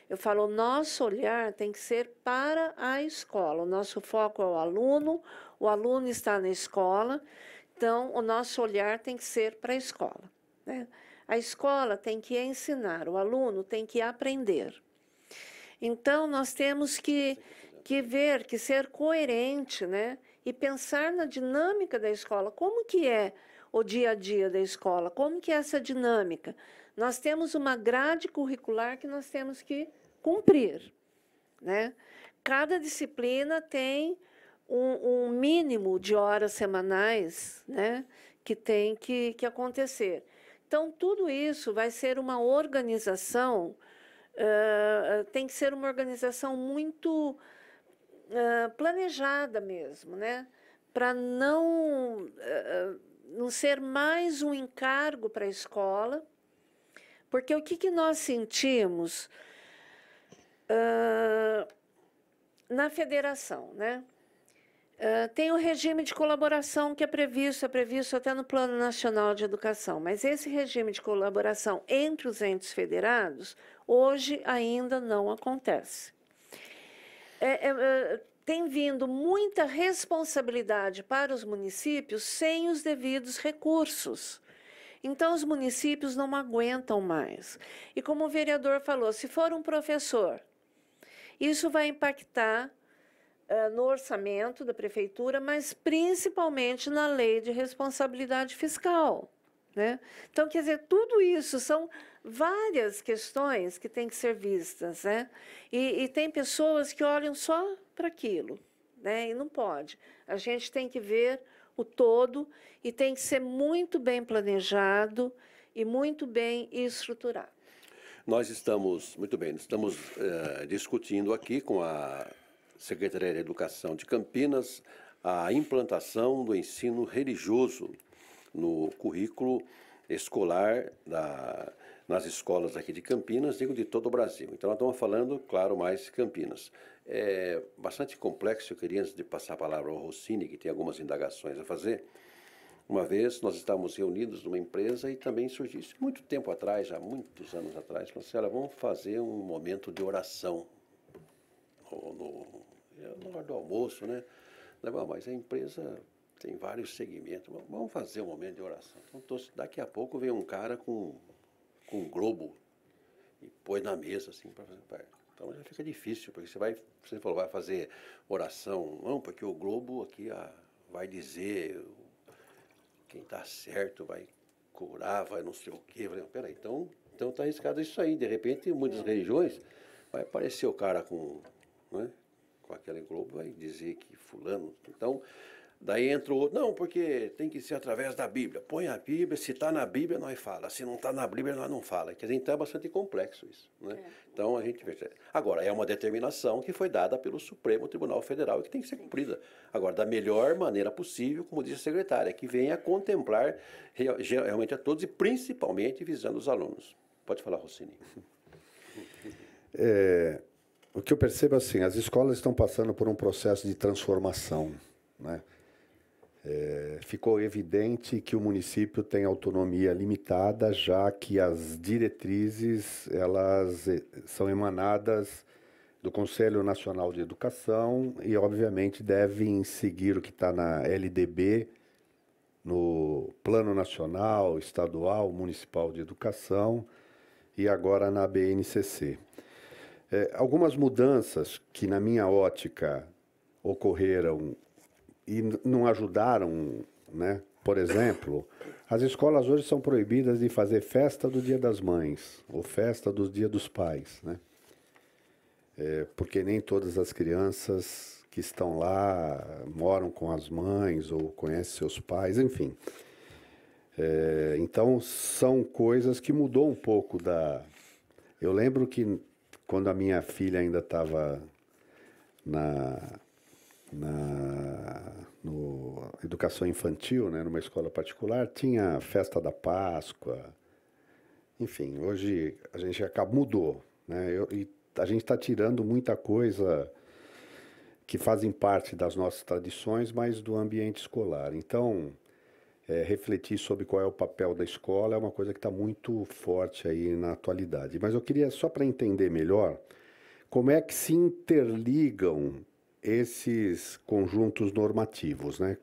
Eu falo, o nosso olhar tem que ser para a escola. O nosso foco é o aluno está na escola, então o nosso olhar tem que ser para a escola, né? A escola tem que ensinar, o aluno tem que aprender. Então, nós temos que ser coerente, né? E pensar na dinâmica da escola. Como que é o dia a dia da escola? Como que é essa dinâmica? Nós temos uma grade curricular que nós temos que cumprir, né? Cada disciplina tem um mínimo de horas semanais, né, que tem que acontecer. Então, tudo isso vai ser uma organização, tem que ser uma organização muito planejada mesmo, né, para não ser mais um encargo para a escola, porque o que nós sentimos na federação, né? Tem o regime de colaboração que é previsto até no Plano Nacional de Educação, mas esse regime de colaboração entre os entes federados, hoje ainda não acontece. Tem vindo muita responsabilidade para os municípios sem os devidos recursos. Então, os municípios não aguentam mais. E como o vereador falou, se for um professor, isso vai impactar no orçamento da prefeitura, mas principalmente na lei de responsabilidade fiscal, né? Então, quer dizer, tudo isso são várias questões que têm que ser vistas, né? E tem pessoas que olham só para aquilo, né? E não pode. A gente tem que ver o todo e tem que ser muito bem planejado e muito bem estruturado. Nós estamos, muito bem, estamos discutindo aqui com a Secretaria de Educação de Campinas a implantação do ensino religioso no currículo escolar nas escolas aqui de Campinas, digo de todo o Brasil. Então, nós estamos falando, claro, mais Campinas. É bastante complexo, eu queria, antes de passar a palavra ao Rossini, que tem algumas indagações a fazer. Uma vez nós estávamos reunidos numa empresa e também surgiu isso muito tempo atrás, já muitos anos atrás, falou assim, olha, vamos fazer um momento de oração na hora do almoço, né? Mas a empresa tem vários segmentos, vamos fazer um momento de oração. Então, daqui a pouco vem um cara com um globo e põe na mesa assim para fazer parte. Então já fica difícil, porque você falou, vai fazer oração, não, porque o globo aqui vai dizer quem está certo, vai curar, vai não sei o quê. Peraí, então está arriscado isso aí. De repente, em muitas religiões, vai aparecer o cara né, com aquele globo, vai dizer que fulano. Então, daí entra o outro, não, porque tem que ser através da Bíblia. Põe a Bíblia, se está na Bíblia, nós fala. Se não está na Bíblia, nós não fala. Quer dizer, então é bastante complexo isso. Né? Então, a gente vê. Agora, é uma determinação que foi dada pelo Supremo Tribunal Federal e que tem que ser cumprida. Agora, da melhor maneira possível, como disse a secretária, que venha contemplar realmente a todos e principalmente visando os alunos. Pode falar, Rossini. O que eu percebo assim, as escolas estão passando por um processo de transformação, né? Ficou evidente que o município tem autonomia limitada, já que as diretrizes elas são emanadas do Conselho Nacional de Educação e, obviamente, devem seguir o que está na LDB, no Plano Nacional, Estadual, Municipal de Educação e agora na BNCC. Algumas mudanças que, na minha ótica, ocorreram e não ajudaram, né? Por exemplo, as escolas hoje são proibidas de fazer festa do Dia das Mães ou festa do Dia dos Pais, né? Porque nem todas as crianças que estão lá moram com as mães ou conhecem seus pais, enfim. Então, são coisas que mudou um pouco da... Eu lembro que quando a minha filha ainda estava no educação infantil, né, numa escola particular, tinha festa da Páscoa. Enfim, hoje a gente mudou, né? E a gente está tirando muita coisa que fazem parte das nossas tradições, mas do ambiente escolar. Então, refletir sobre qual é o papel da escola é uma coisa que está muito forte aí na atualidade. Mas eu queria, só para entender melhor, como é que se interligam esses conjuntos normativos, né?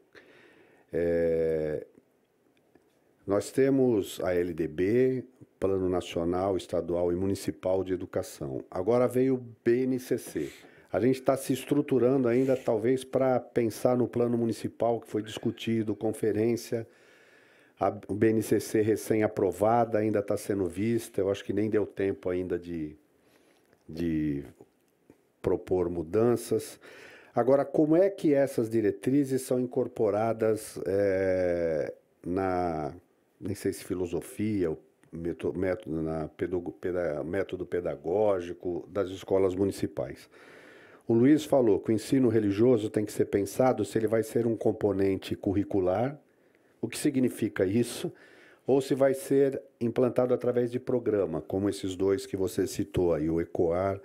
Nós temos a LDB, Plano Nacional, Estadual e Municipal de Educação. Agora veio o BNCC. A gente está se estruturando ainda, talvez, para pensar no plano municipal que foi discutido, conferência. O BNCC recém-aprovada ainda está sendo vista. Eu acho que nem deu tempo ainda de propor mudanças. Agora, como é que essas diretrizes são incorporadas nem sei se filosofia, método pedagógico das escolas municipais? O Luiz falou que o ensino religioso tem que ser pensado se ele vai ser um componente curricular, o que significa isso, ou se vai ser implantado através de programa, como esses dois que você citou aí, o ECOAR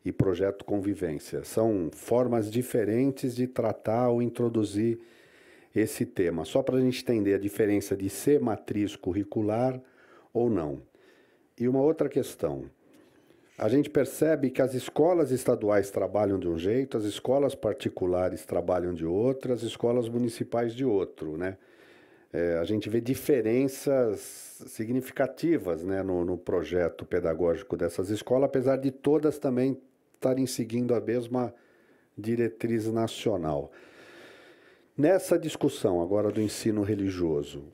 e Projeto Convivência. São formas diferentes de tratar ou introduzir esse tema, só para a gente entender a diferença de ser matriz curricular ou não. E uma outra questão, a gente percebe que as escolas estaduais trabalham de um jeito, as escolas particulares trabalham de outro, as escolas municipais de outro, né? A gente vê diferenças significativas, né, no projeto pedagógico dessas escolas, apesar de todas também estarem seguindo a mesma diretriz nacional. Nessa discussão agora do ensino religioso,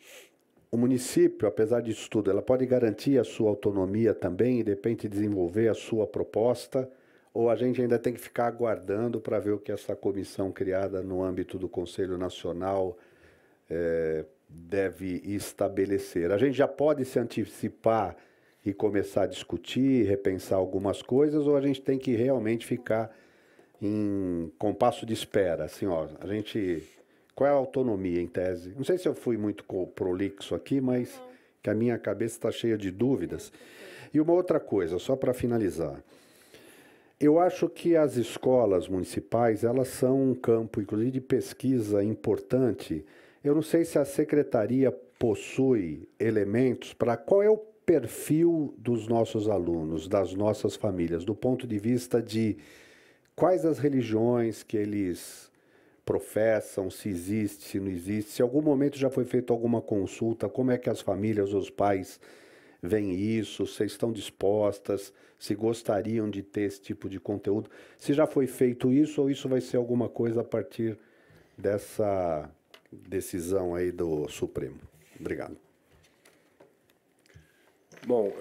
o município, apesar disso tudo, ela pode garantir a sua autonomia também e de repente desenvolver a sua proposta, ou a gente ainda tem que ficar aguardando para ver o que essa comissão criada no âmbito do Conselho Nacional deve estabelecer? A gente já pode se antecipar e começar a discutir, repensar algumas coisas, ou a gente tem que realmente ficar em compasso de espera? Assim, ó, a gente... Qual é a autonomia, em tese? Não sei se eu fui muito prolixo aqui, mas que a minha cabeça está cheia de dúvidas. E uma outra coisa, só para finalizar. Eu acho que as escolas municipais, elas são um campo, inclusive, de pesquisa importante. Eu não sei se a secretaria possui elementos para qual é o perfil dos nossos alunos, das nossas famílias, do ponto de vista de quais as religiões que eles professam, se existe, se não existe, se em algum momento já foi feita alguma consulta, como é que as famílias, os pais veem isso, se estão dispostas, se gostariam de ter esse tipo de conteúdo, se já foi feito isso ou isso vai ser alguma coisa a partir dessa decisão aí do Supremo. Obrigado. Bom,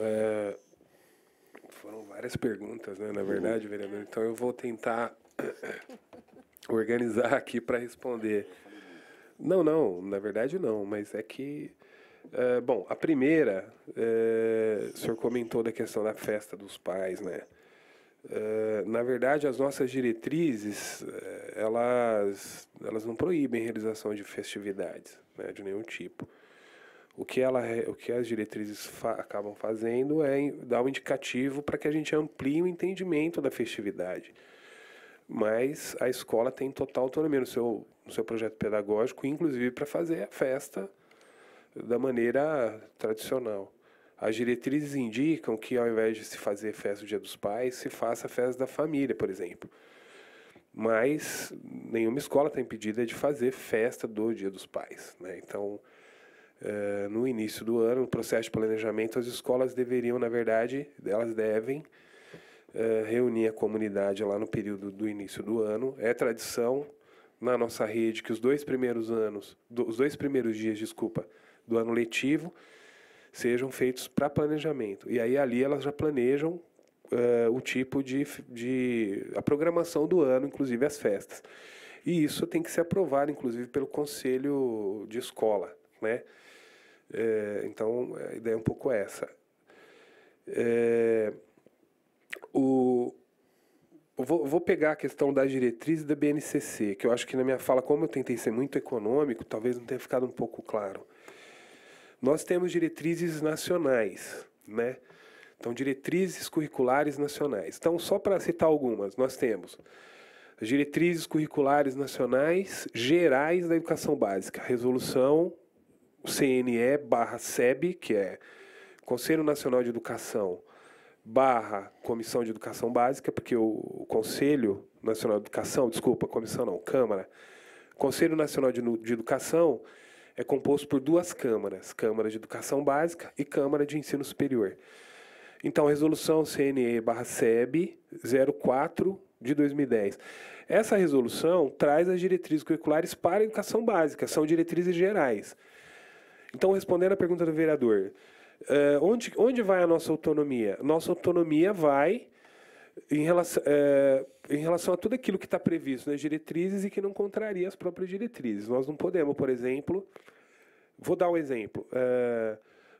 foram várias perguntas, né, na verdade, vereador, então eu vou tentar organizar aqui para responder. Não, na verdade não, mas é que... bom, a primeira, o senhor comentou da questão da festa dos pais, né? Na verdade, as nossas diretrizes, elas não proíbem a realização de festividades, né, de nenhum tipo. O que as diretrizes acabam fazendo é dar um indicativo para que a gente amplie o entendimento da festividade. Mas a escola tem total autonomia no seu projeto pedagógico, inclusive para fazer a festa da maneira tradicional. As diretrizes indicam que, ao invés de se fazer festa do Dia dos Pais, se faça a festa da família, por exemplo. Mas nenhuma escola está impedida de fazer festa do Dia dos Pais, né? Então, no início do ano, no processo de planejamento, as escolas deveriam, na verdade, elas devem reunir a comunidade lá no período do início do ano. É tradição na nossa rede que os dois primeiros dias, do ano letivo sejam feitos para planejamento. E aí ali elas já planejam o tipo a programação do ano, inclusive as festas. E isso tem que ser aprovado, inclusive, pelo conselho de escola, né? Então, a ideia é um pouco essa. Vou pegar a questão das diretrizes da BNCC, que eu acho que na minha fala, como eu tentei ser muito econômico, talvez não tenha ficado um pouco claro. Nós temos diretrizes nacionais, né? Então, diretrizes curriculares nacionais. Então, só para citar algumas, nós temos as diretrizes curriculares nacionais gerais da educação básica, resolução CNE/SEB, que é Conselho Nacional de Educação /Comissão de Educação Básica, porque o Conselho Nacional de Educação, Câmara. Conselho Nacional de Educação é composto por duas câmaras, Câmara de Educação Básica e Câmara de Ensino Superior. Então, resolução CNE/SEB 04 de 2010. Essa resolução traz as diretrizes curriculares para a educação básica, são diretrizes gerais. Então, respondendo à pergunta do vereador, onde vai a nossa autonomia? Nossa autonomia vai em relação a tudo aquilo que está previsto nas diretrizes e que não contraria as próprias diretrizes. Nós não podemos, por exemplo, vou dar um exemplo,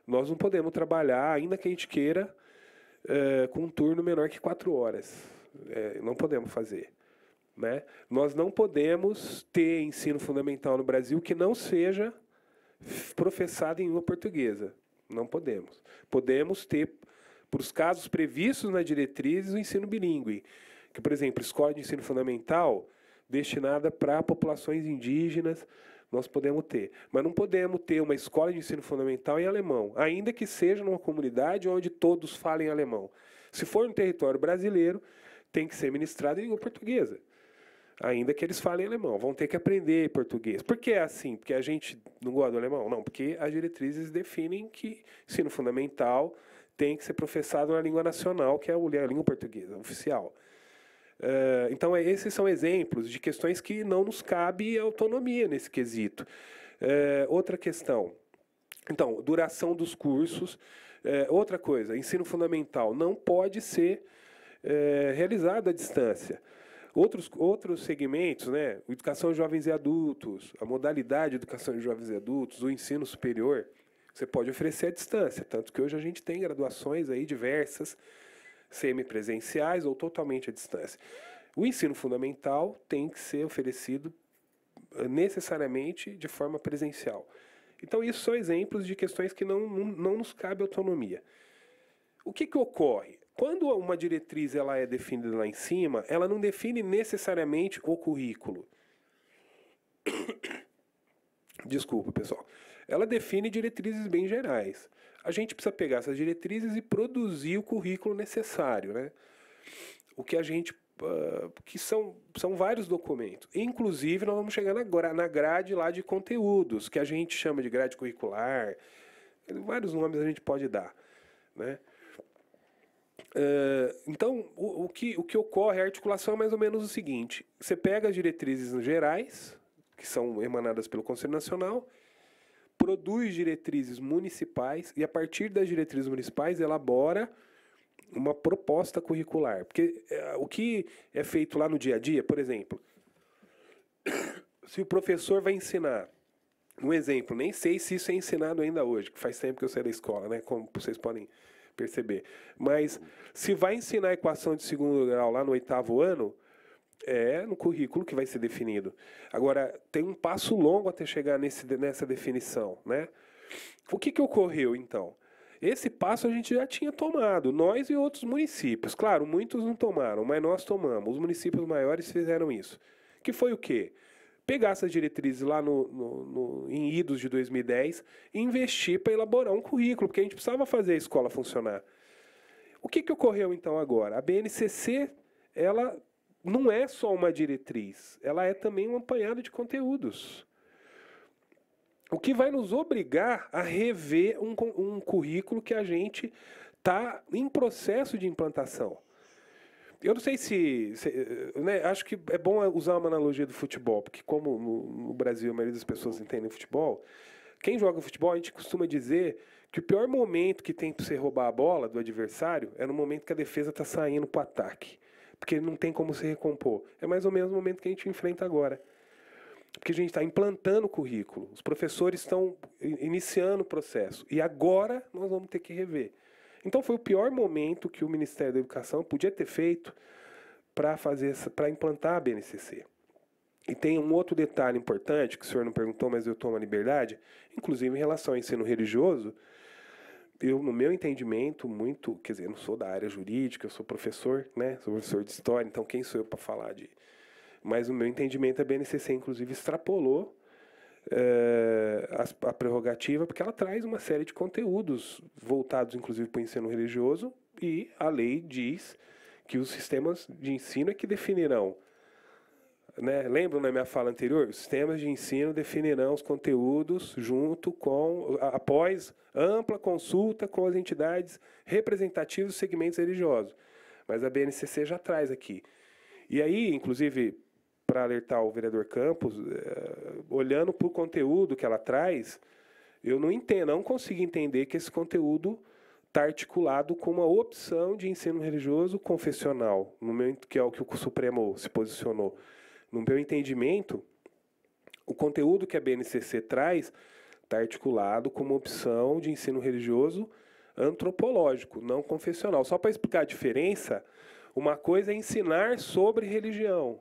nós não podemos trabalhar, ainda que a gente queira, com um turno menor que 4 horas. Não podemos fazer, né? Nós não podemos ter ensino fundamental no Brasil que não seja professado em língua portuguesa. Não podemos. Podemos ter, por os casos previstos nas diretrizes, o ensino bilíngue. Que, por exemplo, escola de ensino fundamental destinada para populações indígenas, nós podemos ter. Mas não podemos ter uma escola de ensino fundamental em alemão, ainda que seja numa comunidade onde todos falem alemão. Se for no território brasileiro, tem que ser ministrado em língua portuguesa, ainda que eles falem alemão. Vão ter que aprender português. Por que é assim? Porque a gente não gosta do alemão? Não, porque as diretrizes definem que ensino fundamental tem que ser professado na língua nacional, que é a língua portuguesa, oficial. Então, esses são exemplos de questões que não nos cabe autonomia nesse quesito. Outra questão. Então, duração dos cursos. Outra coisa, ensino fundamental não pode ser realizado à distância. Outros segmentos, né? Educação de jovens e adultos, a modalidade de educação de jovens e adultos, o ensino superior, você pode oferecer à distância. Tanto que hoje a gente tem graduações aí diversas, semipresenciais ou totalmente à distância. O ensino fundamental tem que ser oferecido necessariamente de forma presencial. Então, isso são exemplos de questões que não nos cabe autonomia. O que ocorre? Quando uma diretriz ela é definida lá em cima, ela não define necessariamente o currículo. Desculpa, pessoal. Ela define diretrizes bem gerais. A gente precisa pegar essas diretrizes e produzir o currículo necessário, né? O que a gente... que são vários documentos. Inclusive, nós vamos chegar na grade lá de conteúdos, que a gente chama de grade curricular. Vários nomes a gente pode dar, né? Então, o que ocorre, a articulação é mais ou menos o seguinte. Você pega as diretrizes gerais, que são emanadas pelo Conselho Nacional, produz diretrizes municipais e, a partir das diretrizes municipais, elabora uma proposta curricular. Porque o que é feito lá no dia a dia, por exemplo, se o professor vai ensinar, um exemplo, nem sei se isso é ensinado ainda hoje, que faz tempo que eu saí da escola, né, como vocês podem perceber. Mas se vai ensinar a equação de segundo grau lá no 8º ano, é no currículo que vai ser definido. Agora, tem um passo longo até chegar nessa definição, né? O que ocorreu, então? Esse passo a gente já tinha tomado, nós e outros municípios. Claro, muitos não tomaram, mas nós tomamos. Os municípios maiores fizeram isso. Que foi o quê? Pegar essas diretrizes lá em idos de 2010 e investir para elaborar um currículo, porque a gente precisava fazer a escola funcionar. O que ocorreu, então, agora? A BNCC, ela não é só uma diretriz, ela é também um apanhado de conteúdos. O que vai nos obrigar a rever um currículo que a gente está em processo de implantação. Eu não sei né, acho que é bom usar uma analogia do futebol, porque como no Brasil a maioria das pessoas entendem futebol, quem joga futebol, a gente costuma dizer que o pior momento que tem para você roubar a bola do adversário é no momento que a defesa está saindo para o ataque, porque não tem como se recompor. É mais ou menos o momento que a gente enfrenta agora. Porque a gente está implantando o currículo, os professores estão iniciando o processo, e agora nós vamos ter que rever. Então foi o pior momento que o Ministério da Educação podia ter feito para implantar a BNCC. E tem um outro detalhe importante, que o senhor não perguntou, mas eu tomo a liberdade, inclusive em relação ao ensino religioso, eu, no meu entendimento, quer dizer, eu não sou da área jurídica, eu sou professor, né? Sou professor de história, então quem sou eu para falar de... Mas, no meu entendimento, a BNCC, inclusive, extrapolou a prerrogativa, porque ela traz uma série de conteúdos voltados, inclusive, para o ensino religioso, e a lei diz que os sistemas de ensino é que definirão. Né? Lembram na minha fala anterior? Os sistemas de ensino definirão os conteúdos após ampla consulta com as entidades representativas dos segmentos religiosos. Mas a BNCC já traz aqui. E aí, inclusive, para alertar o vereador Campos, olhando para o conteúdo que ela traz, eu não consigo entender que esse conteúdo está articulado com uma opção de ensino religioso confessional, que é o que o Supremo se posicionou. No meu entendimento, o conteúdo que a BNCC traz está articulado com uma opção de ensino religioso antropológico, não confessional. Só para explicar a diferença, uma coisa é ensinar sobre religião,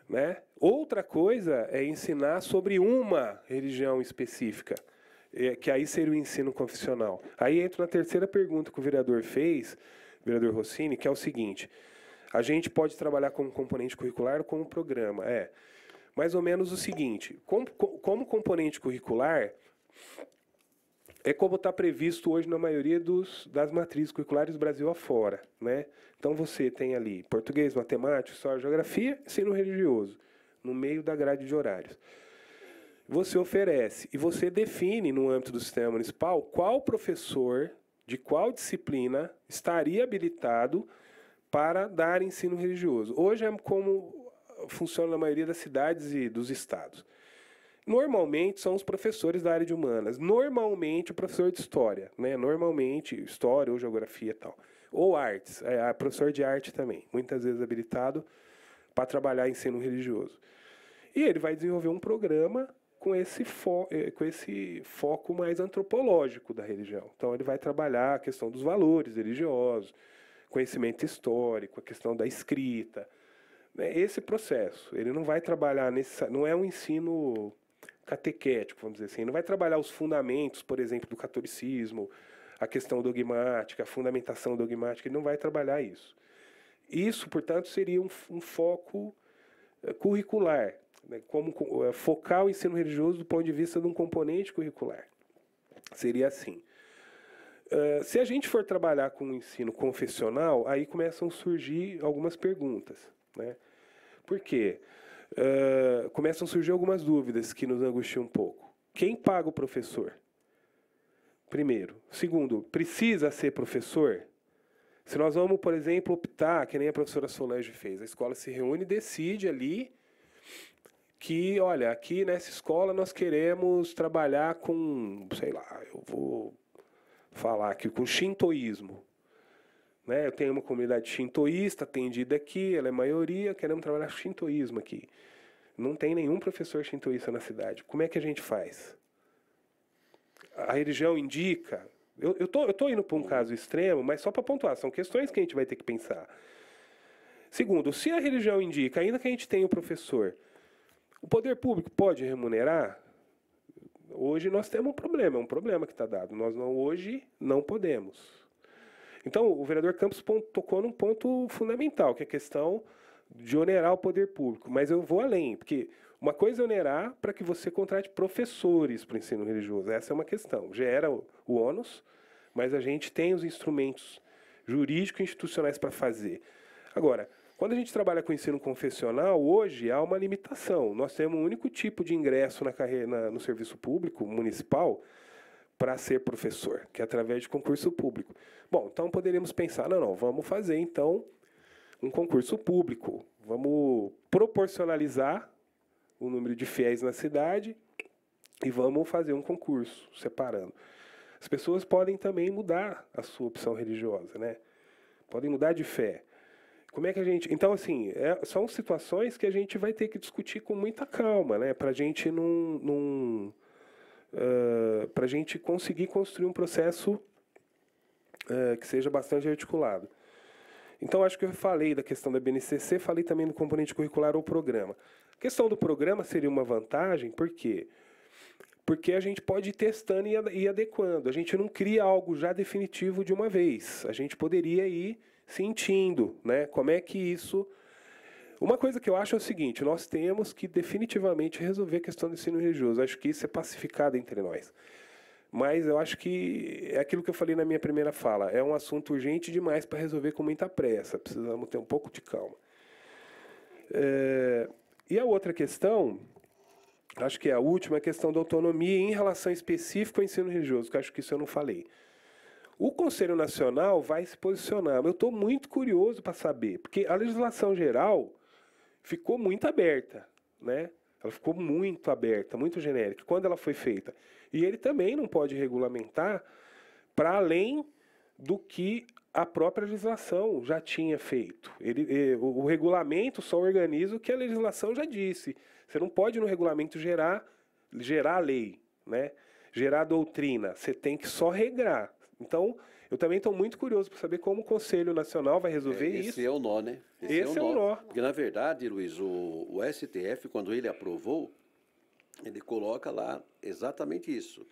né? Outra coisa é ensinar sobre uma religião específica, que aí seria o ensino confessional. Aí entra na terceira pergunta que o vereador fez, o vereador Rossini, que é o seguinte: a gente pode trabalhar como componente curricular ou como programa. É mais ou menos o seguinte: como componente curricular, é como está previsto hoje na maioria das matrizes curriculares do Brasil afora, né? Então você tem ali português, matemática, história, geografia, ensino religioso, no meio da grade de horários. Você oferece e você define, no âmbito do sistema municipal, qual professor de qual disciplina estaria habilitado para dar ensino religioso. Hoje é como funciona na maioria das cidades e dos estados. Normalmente são os professores da área de humanas. Normalmente o professor de história, né? Normalmente história ou geografia e tal. Ou artes, professor de arte também, muitas vezes habilitado para trabalhar ensino religioso. E ele vai desenvolver um programa com esse foco mais antropológico da religião. Então ele vai trabalhar a questão dos valores religiosos, conhecimento histórico, a questão da escrita, né? Esse processo. Ele não vai trabalhar não é um ensino catequético, vamos dizer assim. Ele não vai trabalhar os fundamentos, por exemplo, do catolicismo, a questão dogmática, a fundamentação dogmática. Ele não vai trabalhar isso. Isso, portanto, seria um foco curricular, né? Como focar o ensino religioso do ponto de vista de um componente curricular. Seria assim. Se a gente for trabalhar com o ensino confessional, aí começam a surgir algumas perguntas, né? Por quê? Começam a surgir algumas dúvidas que nos angustiam um pouco. Quem paga o professor? Primeiro. Segundo, precisa ser professor? Se nós vamos, por exemplo, optar, que nem a professora Solange fez, a escola se reúne e decide ali que, olha, aqui nessa escola nós queremos trabalhar com, sei lá, eu vou falar aqui, com shintoísmo. Né? Eu tenho uma comunidade shintoísta atendida aqui, ela é maioria, queremos trabalhar com shintoísmo aqui. Não tem nenhum professor shintoísta na cidade. Como é que a gente faz? A religião indica... Eu tô indo para um caso extremo, mas só para pontuar, são questões que a gente vai ter que pensar. Segundo, se a religião indica, ainda que a gente tenha o professor, o poder público pode remunerar? Hoje nós temos um problema, é um problema que está dado. Hoje não podemos. Então, o vereador Campos tocou num ponto fundamental, que é a questão de onerar o poder público. Mas eu vou além, porque uma coisa é onerar para que você contrate professores para o ensino religioso. Essa é uma questão. Gera o ônus, mas a gente tem os instrumentos jurídicos e institucionais para fazer. Agora, quando a gente trabalha com ensino confessional, hoje há uma limitação. Nós temos um único tipo de ingresso no serviço público municipal para ser professor, que é através de concurso público. Bom, então poderíamos pensar, não, vamos fazer então um concurso público, vamos proporcionalizar o número de fiéis na cidade e vamos fazer um concurso, separando. As pessoas podem também mudar a sua opção religiosa, né? Podem mudar de fé. Como é que a gente... Então, assim, são situações que a gente vai ter que discutir com muita calma, né? Para a gente para a gente conseguir construir um processo que seja bastante articulado. Então, acho que eu falei da questão da BNCC, falei também do componente curricular ou programa. A questão do programa seria uma vantagem, por quê? Porque a gente pode ir testando e ir adequando. A gente não cria algo já definitivo de uma vez. A gente poderia ir sentindo, né? Como é que isso... Uma coisa que eu acho é o seguinte, nós temos que definitivamente resolver a questão do ensino religioso. Acho que isso é pacificado entre nós. Mas eu acho que é aquilo que eu falei na minha primeira fala. É um assunto urgente demais para resolver com muita pressa. Precisamos ter um pouco de calma. E a outra questão, acho que é a última, a questão da autonomia em relação específica ao ensino religioso, que acho que isso eu não falei. O Conselho Nacional vai se posicionar. Eu estou muito curioso para saber, porque a legislação geral ficou muito aberta, né? Ela ficou muito aberta, muito genérica, quando ela foi feita. E ele também não pode regulamentar para além do que a própria legislação já tinha feito. O regulamento só organiza o que a legislação já disse. Você não pode, no regulamento, gerar a lei, né? Gerar a doutrina. Você tem que só regrar. Então, eu também estou muito curioso para saber como o Conselho Nacional vai resolver isso. Esse é o nó, né? Esse é o nó. Porque, na verdade, Luiz, o STF, quando ele aprovou, ele coloca lá exatamente isso.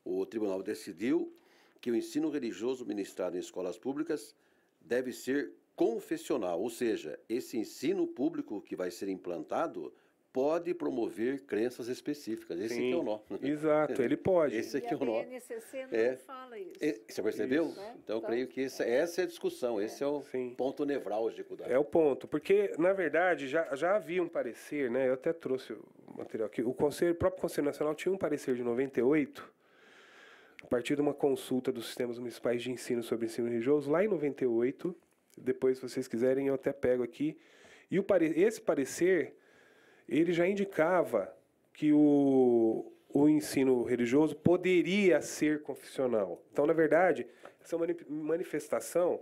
O tribunal decidiu que o ensino religioso ministrado em escolas públicas deve ser confessional, ou seja, esse ensino público que vai ser implantado pode promover crenças específicas. Esse aqui é o nó. Exato, ele pode. Esse aqui é o nó. E a BNCC não fala isso. Você percebeu? Isso, né? Então, eu creio que essa é a discussão, esse é o ponto nevrálgico da... É o ponto, porque, na verdade, já havia um parecer, né? Eu até trouxe o material aqui. O próprio Conselho Nacional tinha um parecer de 98, a partir de uma consulta dos sistemas municipais de ensino sobre ensino religioso, lá em 98. Depois, se vocês quiserem, eu até pego aqui. E esse parecer, ele já indicava que o ensino religioso poderia ser confessional. Então, na verdade, essa manifestação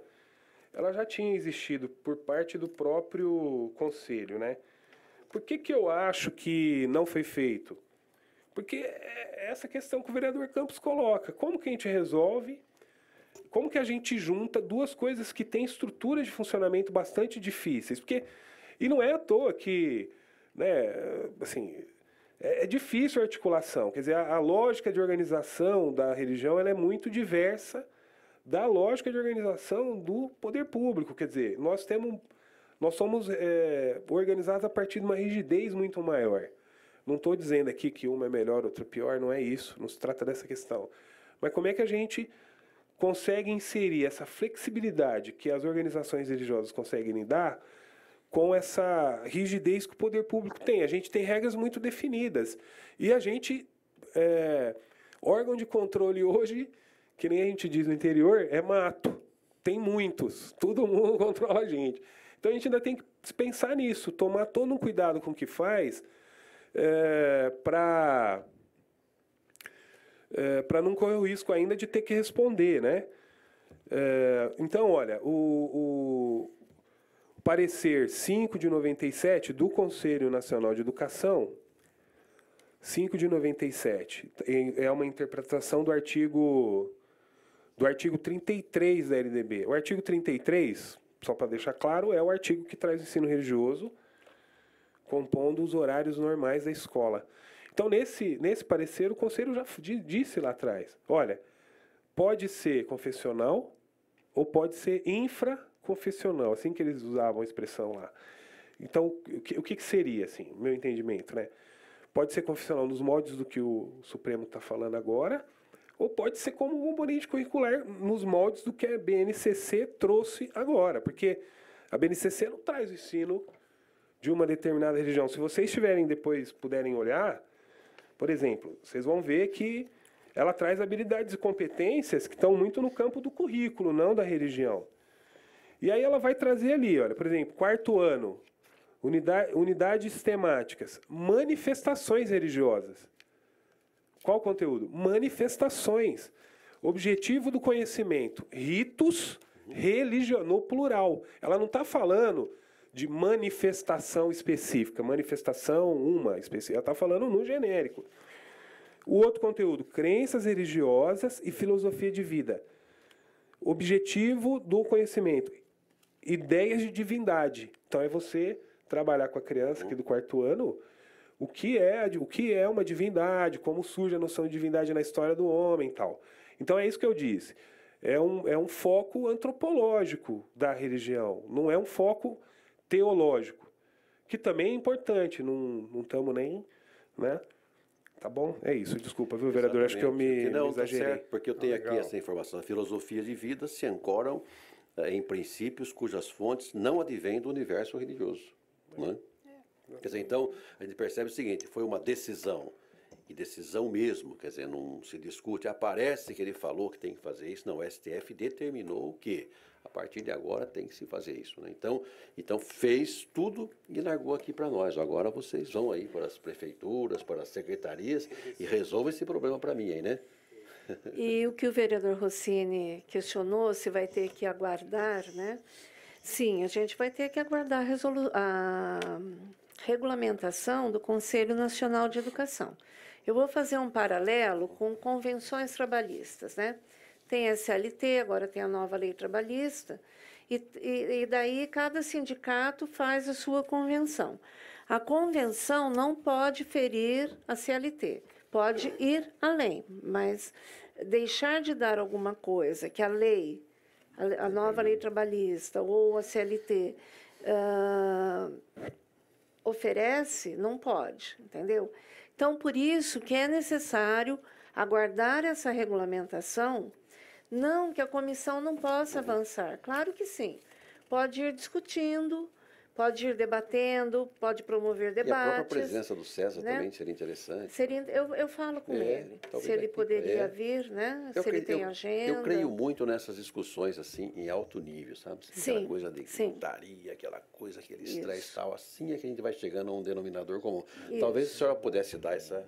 ela já tinha existido por parte do próprio conselho, né? Por que eu acho que não foi feito? Porque é essa questão que o vereador Campos coloca. Como que a gente resolve? Como que a gente junta duas coisas que têm estruturas de funcionamento bastante difíceis? E não é à toa que, né, assim, é difícil a articulação. Quer dizer, a lógica de organização da religião ela é muito diversa da lógica de organização do poder público. Quer dizer, nós somos organizados a partir de uma rigidez muito maior. Não estou dizendo aqui que uma é melhor, outra pior, não é isso, não se trata dessa questão. Mas como é que a gente consegue inserir essa flexibilidade que as organizações religiosas conseguem dar com essa rigidez que o poder público tem? A gente tem regras muito definidas. E a gente, órgão de controle hoje, que nem a gente diz no interior, é mato. Tem muitos. Todo mundo controla a gente. Então a gente ainda tem que pensar nisso, tomar todo um cuidado com o que faz para não correr o risco ainda de ter que responder, né? Então, olha, o parecer 5 de 97 do Conselho Nacional de Educação, 5 de 97, é uma interpretação do artigo 33 da LDB. O artigo 33, só para deixar claro, é o artigo que traz o ensino religioso, compondo os horários normais da escola. Então, nesse parecer, o Conselho já disse lá atrás, olha, pode ser confessional ou pode ser infraconfessional, assim que eles usavam a expressão lá. Então, o que seria, assim, meu entendimento, né? Pode ser confessional nos moldes do que o Supremo está falando agora, ou pode ser como um componente curricular nos moldes do que a BNCC trouxe agora, porque a BNCC não traz o ensino de uma determinada religião. Se vocês puderem olhar, por exemplo, vocês vão ver que ela traz habilidades e competências que estão muito no campo do currículo, não da religião. E aí ela vai trazer ali, olha, por exemplo, 4º ano, unidades temáticas, manifestações religiosas. Qual o conteúdo? Manifestações. Objetivo do conhecimento, ritos religiosos, no plural. Ela não está falando de manifestação específica, manifestação específica. Ela está falando no genérico. O outro conteúdo, crenças religiosas e filosofia de vida. Objetivo do conhecimento, ideias de divindade. Então é você trabalhar com a criança aqui do 4º ano o que é uma divindade, como surge a noção de divindade na história do homem e tal. Então é isso que eu disse. É um foco antropológico da religião, não é um foco teológico, que também é importante, não estamos nem, né? Tá bom? É isso, desculpa, viu, vereador? Acho que eu me exagerei. Tá certo, porque eu tenho aqui essa informação. A filosofia de vida se ancoram em princípios cujas fontes não advêm do universo religioso. Né? Quer dizer, então, a gente percebe o seguinte, foi uma decisão, e decisão mesmo, quer dizer, não se discute, parece que ele falou que tem que fazer isso, não, o STF determinou que a partir de agora tem que se fazer isso. Né? Então fez tudo e largou aqui para nós. Agora vocês vão aí para as prefeituras, para as secretarias e resolvam esse problema para mim aí, né? E o que o vereador Rossini questionou, se vai ter que aguardar, né? Sim, a gente vai ter que aguardar a regulamentação do Conselho Nacional de Educação. Eu vou fazer um paralelo com convenções trabalhistas, né? Tem a CLT, agora tem a nova lei trabalhista, e daí cada sindicato faz a sua convenção. A convenção não pode ferir a CLT, pode ir além, mas deixar de dar alguma coisa que a lei, a nova lei trabalhista ou a CLT oferece, não pode, entendeu? Então, por isso que é necessário aguardar essa regulamentação. Não que a comissão não possa avançar, claro que sim. Pode ir discutindo, pode ir debatendo, pode promover E a própria debates. presença do César né? também seria interessante. Eu falo com ele, talvez se ele aqui, poderia vir, né? Se ele tem agenda. Eu creio muito nessas discussões assim em alto nível, sabe? Aquela Sim, coisa de sim. gritaria, aquela coisa, aquele Isso. estresse e tal. Assim é que a gente vai chegando a um denominador comum. Isso. Talvez se a senhora pudesse dar essa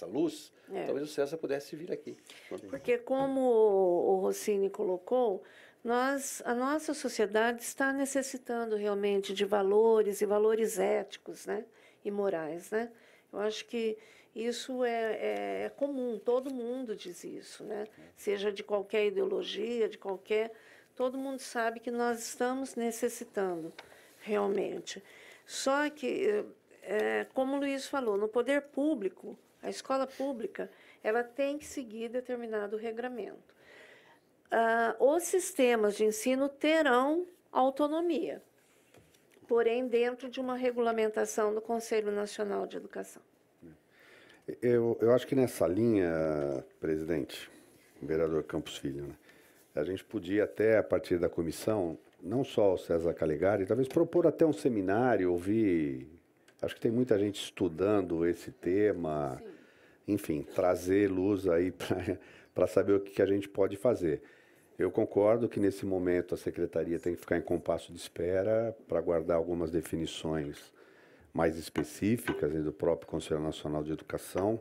luz, talvez o César pudesse vir aqui. Porque como o Rossini colocou, a nossa sociedade está necessitando realmente de valores e valores éticos, né? E morais, né? Eu acho que isso é comum, todo mundo diz isso, né? Seja de qualquer ideologia, todo mundo sabe que nós estamos necessitando realmente. Só que, como o Luiz falou, no poder público, a escola pública, ela tem que seguir determinado regramento. Os sistemas de ensino terão autonomia, porém dentro de uma regulamentação do Conselho Nacional de Educação. Eu acho que nessa linha, presidente, vereador Campos Filho, né, a gente podia até, a partir da comissão, não só o César Calegari, talvez propor até um seminário, ouvir... Acho que tem muita gente estudando esse tema, Sim. Enfim, trazer luz aí para saber o que a gente pode fazer. Eu concordo que nesse momento a secretaria tem que ficar em compasso de espera para guardar algumas definições mais específicas do próprio Conselho Nacional de Educação,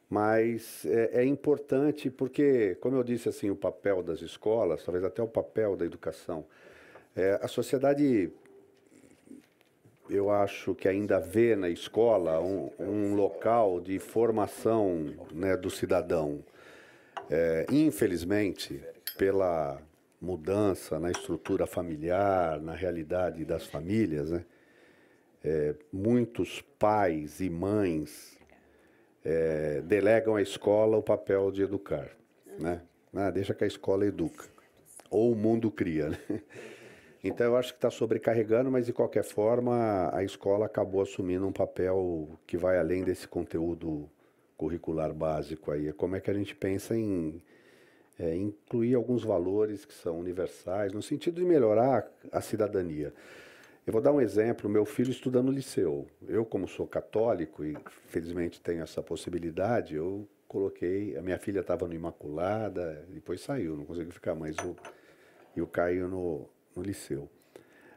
mas é importante porque, como eu disse, assim, o papel das escolas, talvez até o papel da educação, a sociedade, eu acho que ainda vê na escola um local de formação, né, do cidadão. Infelizmente, pela mudança na estrutura familiar, na realidade das famílias, né, muitos pais e mães delegam à escola o papel de educar, né? Deixa que a escola educa, ou o mundo cria, né? Então, eu acho que está sobrecarregando, mas, de qualquer forma, a escola acabou assumindo um papel que vai além desse conteúdo curricular básico aí. Como é que a gente pensa em incluir alguns valores que são universais, no sentido de melhorar a cidadania. Eu vou dar um exemplo, meu filho estuda no liceu. Eu, como sou católico e felizmente tenho essa possibilidade, eu coloquei, a minha filha estava no Imaculada, depois saiu, não conseguiu ficar mais, e o Caio no liceu.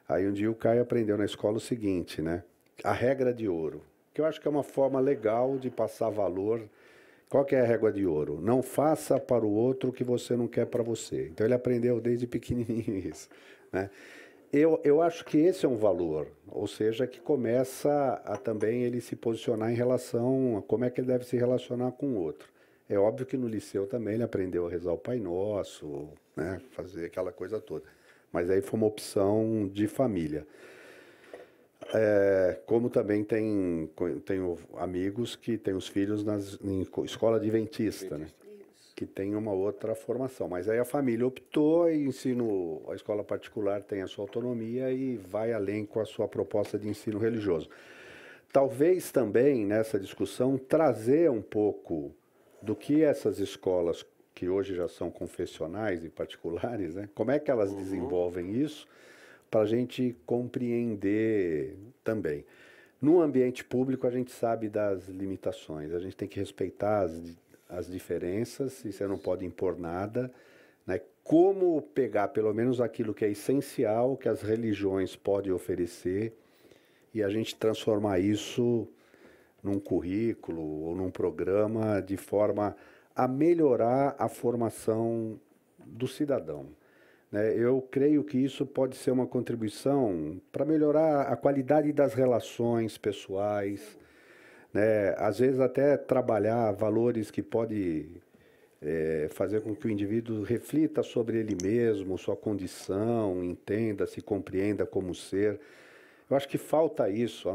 Aí um dia o Caio aprendeu na escola o seguinte, né? A regra de ouro, que eu acho que é uma forma legal de passar valor. Qual que é a régua de ouro? Não faça para o outro o que você não quer para você. Então ele aprendeu desde pequenininho isso, né? Eu acho que esse é um valor, ou seja, que começa a também ele se posicionar em relação a como é que ele deve se relacionar com o outro. É óbvio que no liceu também ele aprendeu a rezar o Pai Nosso, né? Fazer aquela coisa toda. Mas aí foi uma opção de família. Como também tenho amigos que têm os filhos em escola adventista, né? Que tem uma outra formação. Mas aí a família optou e a escola particular tem a sua autonomia e vai além com a sua proposta de ensino religioso. Talvez também nessa discussão trazer um pouco do que essas escolas que hoje já são confessionais e particulares, né? Como é que elas desenvolvem isso para a gente compreender também. No ambiente público a gente sabe das limitações, a gente tem que respeitar as diferenças e você não pode impor nada, né? Como pegar pelo menos aquilo que é essencial, que as religiões podem oferecer e a gente transformar isso num currículo ou num programa de forma a melhorar a formação do cidadão. Eu creio que isso pode ser uma contribuição para melhorar a qualidade das relações pessoais, né? Às vezes até trabalhar valores que podem fazer com que o indivíduo reflita sobre ele mesmo, sua condição, entenda, se compreenda como ser. Eu acho que falta isso.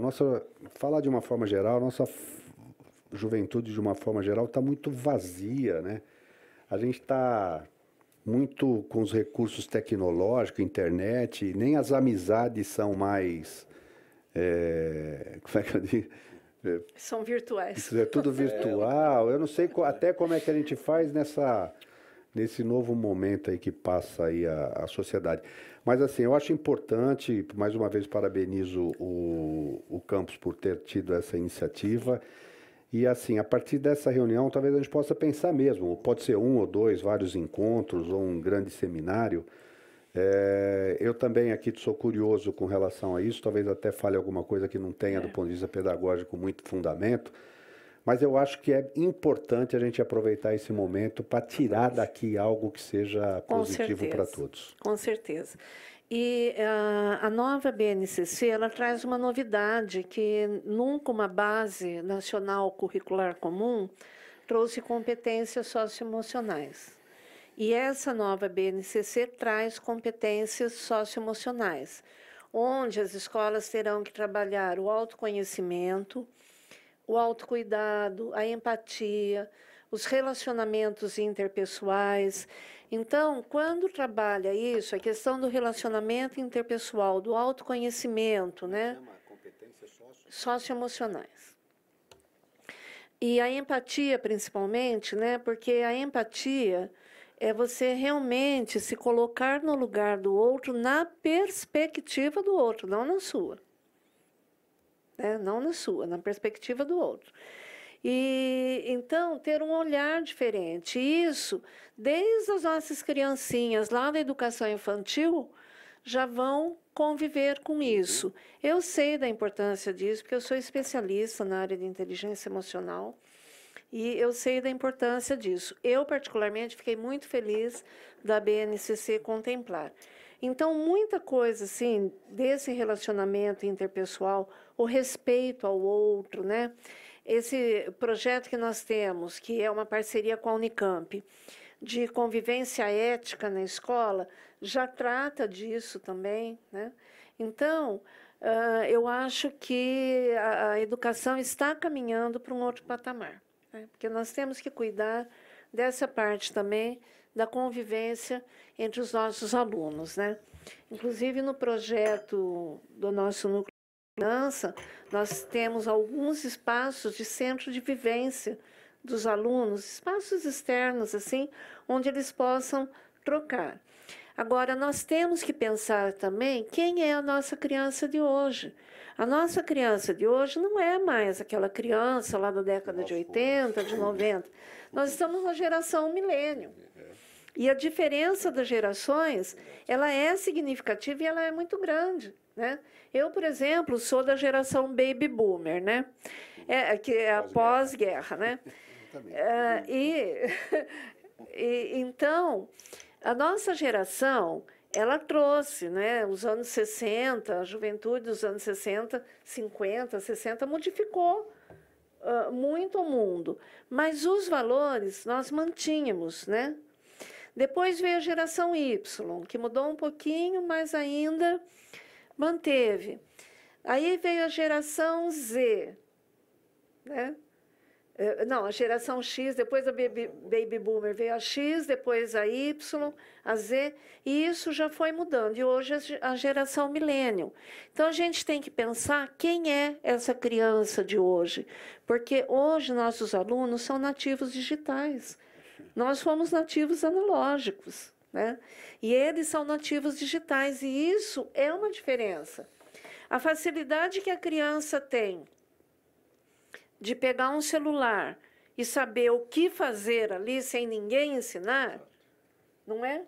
Falar de uma forma geral, a nossa juventude de uma forma geral está muito vazia, né? A gente está muito com os recursos tecnológicos, internet, nem as amizades são mais, como é que eu digo? São virtuais. É tudo virtual. Eu não sei até como é que a gente faz nesse novo momento aí que passa aí a sociedade. Mas assim, eu acho importante, mais uma vez parabenizo o campus por ter tido essa iniciativa. E assim, a partir dessa reunião, talvez a gente possa pensar mesmo, pode ser um ou dois, vários encontros ou um grande seminário. Eu também aqui sou curioso com relação a isso, talvez até fale alguma coisa que não tenha do ponto de vista pedagógico muito fundamento, mas eu acho que é importante a gente aproveitar esse momento para tirar daqui algo que seja positivo para todos. Com certeza. E a nova BNCC, ela traz uma novidade que nunca uma base nacional curricular comum trouxe competências socioemocionais. E essa nova BNCC traz competências socioemocionais, onde as escolas terão que trabalhar o autoconhecimento, o autocuidado, a empatia, os relacionamentos interpessoais. Então, quando trabalha isso, a questão do relacionamento interpessoal, do autoconhecimento, né? Competências Socioemocionais. E a empatia, principalmente, né? Porque a empatia é você realmente se colocar no lugar do outro, na perspectiva do outro, não na sua. Não na sua, na perspectiva do outro. E, então, ter um olhar diferente. Isso, desde as nossas criancinhas lá da educação infantil, já vão conviver com isso. Eu sei da importância disso, porque eu sou especialista na área de inteligência emocional, e eu sei da importância disso. Eu, particularmente, fiquei muito feliz da BNCC contemplar. Então, muita coisa assim, desse relacionamento interpessoal, o respeito ao outro, né? Esse projeto que nós temos, que é uma parceria com a Unicamp, de convivência ética na escola, já trata disso também, né? Então, eu acho que a educação está caminhando para um outro patamar, né? Porque nós temos que cuidar dessa parte também da convivência entre os nossos alunos, né? Inclusive, no projeto do nosso núcleo de criança, nós temos alguns espaços de centro de vivência dos alunos, espaços externos, assim, onde eles possam trocar. Agora, nós temos que pensar também quem é a nossa criança de hoje. A nossa criança de hoje não é mais aquela criança lá da década de 80, de 90. Nós estamos na geração milênio. E a diferença das gerações, ela é significativa e ela é muito grande, né? Eu, por exemplo, sou da geração Baby Boomer, né? Que é a pós-guerra, né? Então, a nossa geração, ela trouxe, né, os anos 60, a juventude dos anos 60, 50, 60, modificou muito o mundo. Mas os valores nós mantínhamos, né? Depois veio a geração Y, que mudou um pouquinho, mas ainda manteve. Aí veio a geração Z, né? Não, a geração X, depois a Baby Boomer veio a X, depois a Y, a Z, e isso já foi mudando. E hoje a geração Millennium. Então, a gente tem que pensar quem é essa criança de hoje, porque hoje nossos alunos são nativos digitais. Nós fomos nativos analógicos, né? E eles são nativos digitais, e isso é uma diferença. A facilidade que a criança tem de pegar um celular e saber o que fazer ali sem ninguém ensinar, não é?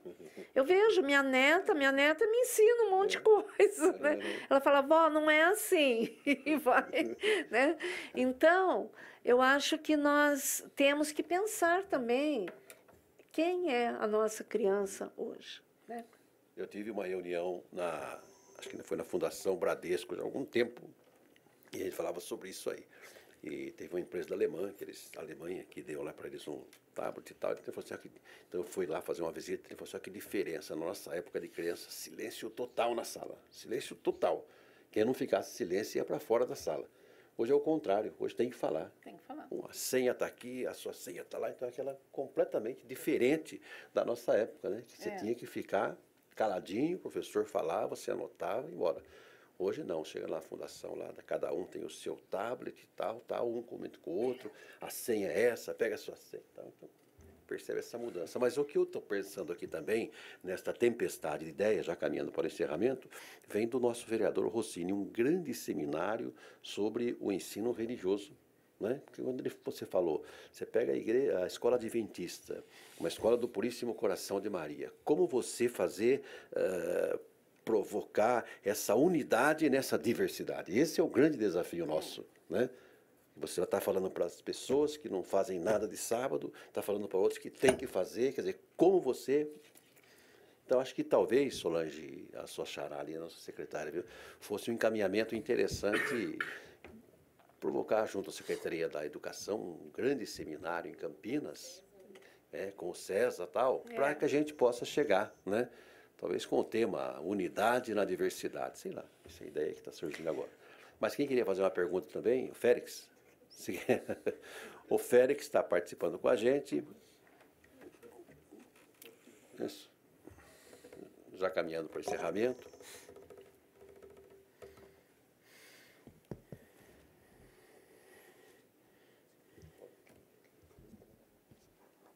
Eu vejo minha neta me ensina um monte de coisa, né? Ela fala, vó, não é assim, e vai, né? Então, eu acho que nós temos que pensar também quem é a nossa criança hoje, né? Eu tive uma reunião acho que foi na Fundação Bradesco já há algum tempo, e a gente falava sobre isso aí. E teve uma empresa da Alemanha, que deu lá para eles um tablet e tal. Então eu fui lá fazer uma visita, ele falou assim, que diferença, na nossa época de criança, silêncio total na sala, silêncio total. Quem não ficasse silêncio ia para fora da sala. Hoje é o contrário, hoje tem que falar. Tem que falar. A senha está aqui, a sua senha está lá, então é aquela completamente diferente da nossa época, né? Que você tinha que ficar caladinho, o professor falava, você anotava e embora. Hoje não, chega lá na fundação, lá, cada um tem o seu tablet e tal, um comenta com o outro, a senha é essa, pega a sua senha e tal. Então, percebe essa mudança. Mas o que eu estou pensando aqui também, nesta tempestade de ideias, já caminhando para o encerramento, vem do nosso vereador Rossini, um grande seminário sobre o ensino religioso. Né? Porque quando você falou, você pega a escola adventista, uma escola do Puríssimo Coração de Maria, como você fazer, provocar essa unidade nessa diversidade? Esse é o grande desafio nosso, né? Você está falando para as pessoas que não fazem nada de sábado, está falando para outros que tem que fazer, quer dizer, como você... Então, acho que talvez, Solange, a sua xará ali, a nossa secretária, viu, fosse um encaminhamento interessante provocar junto à Secretaria da Educação um grande seminário em Campinas, com o César e tal, para que a gente possa chegar, né? Talvez com o tema unidade na diversidade, sei lá, essa é a ideia que está surgindo agora. Mas quem queria fazer uma pergunta também? O Félix. O Félix está participando com a gente. Isso. Já caminhando para o encerramento.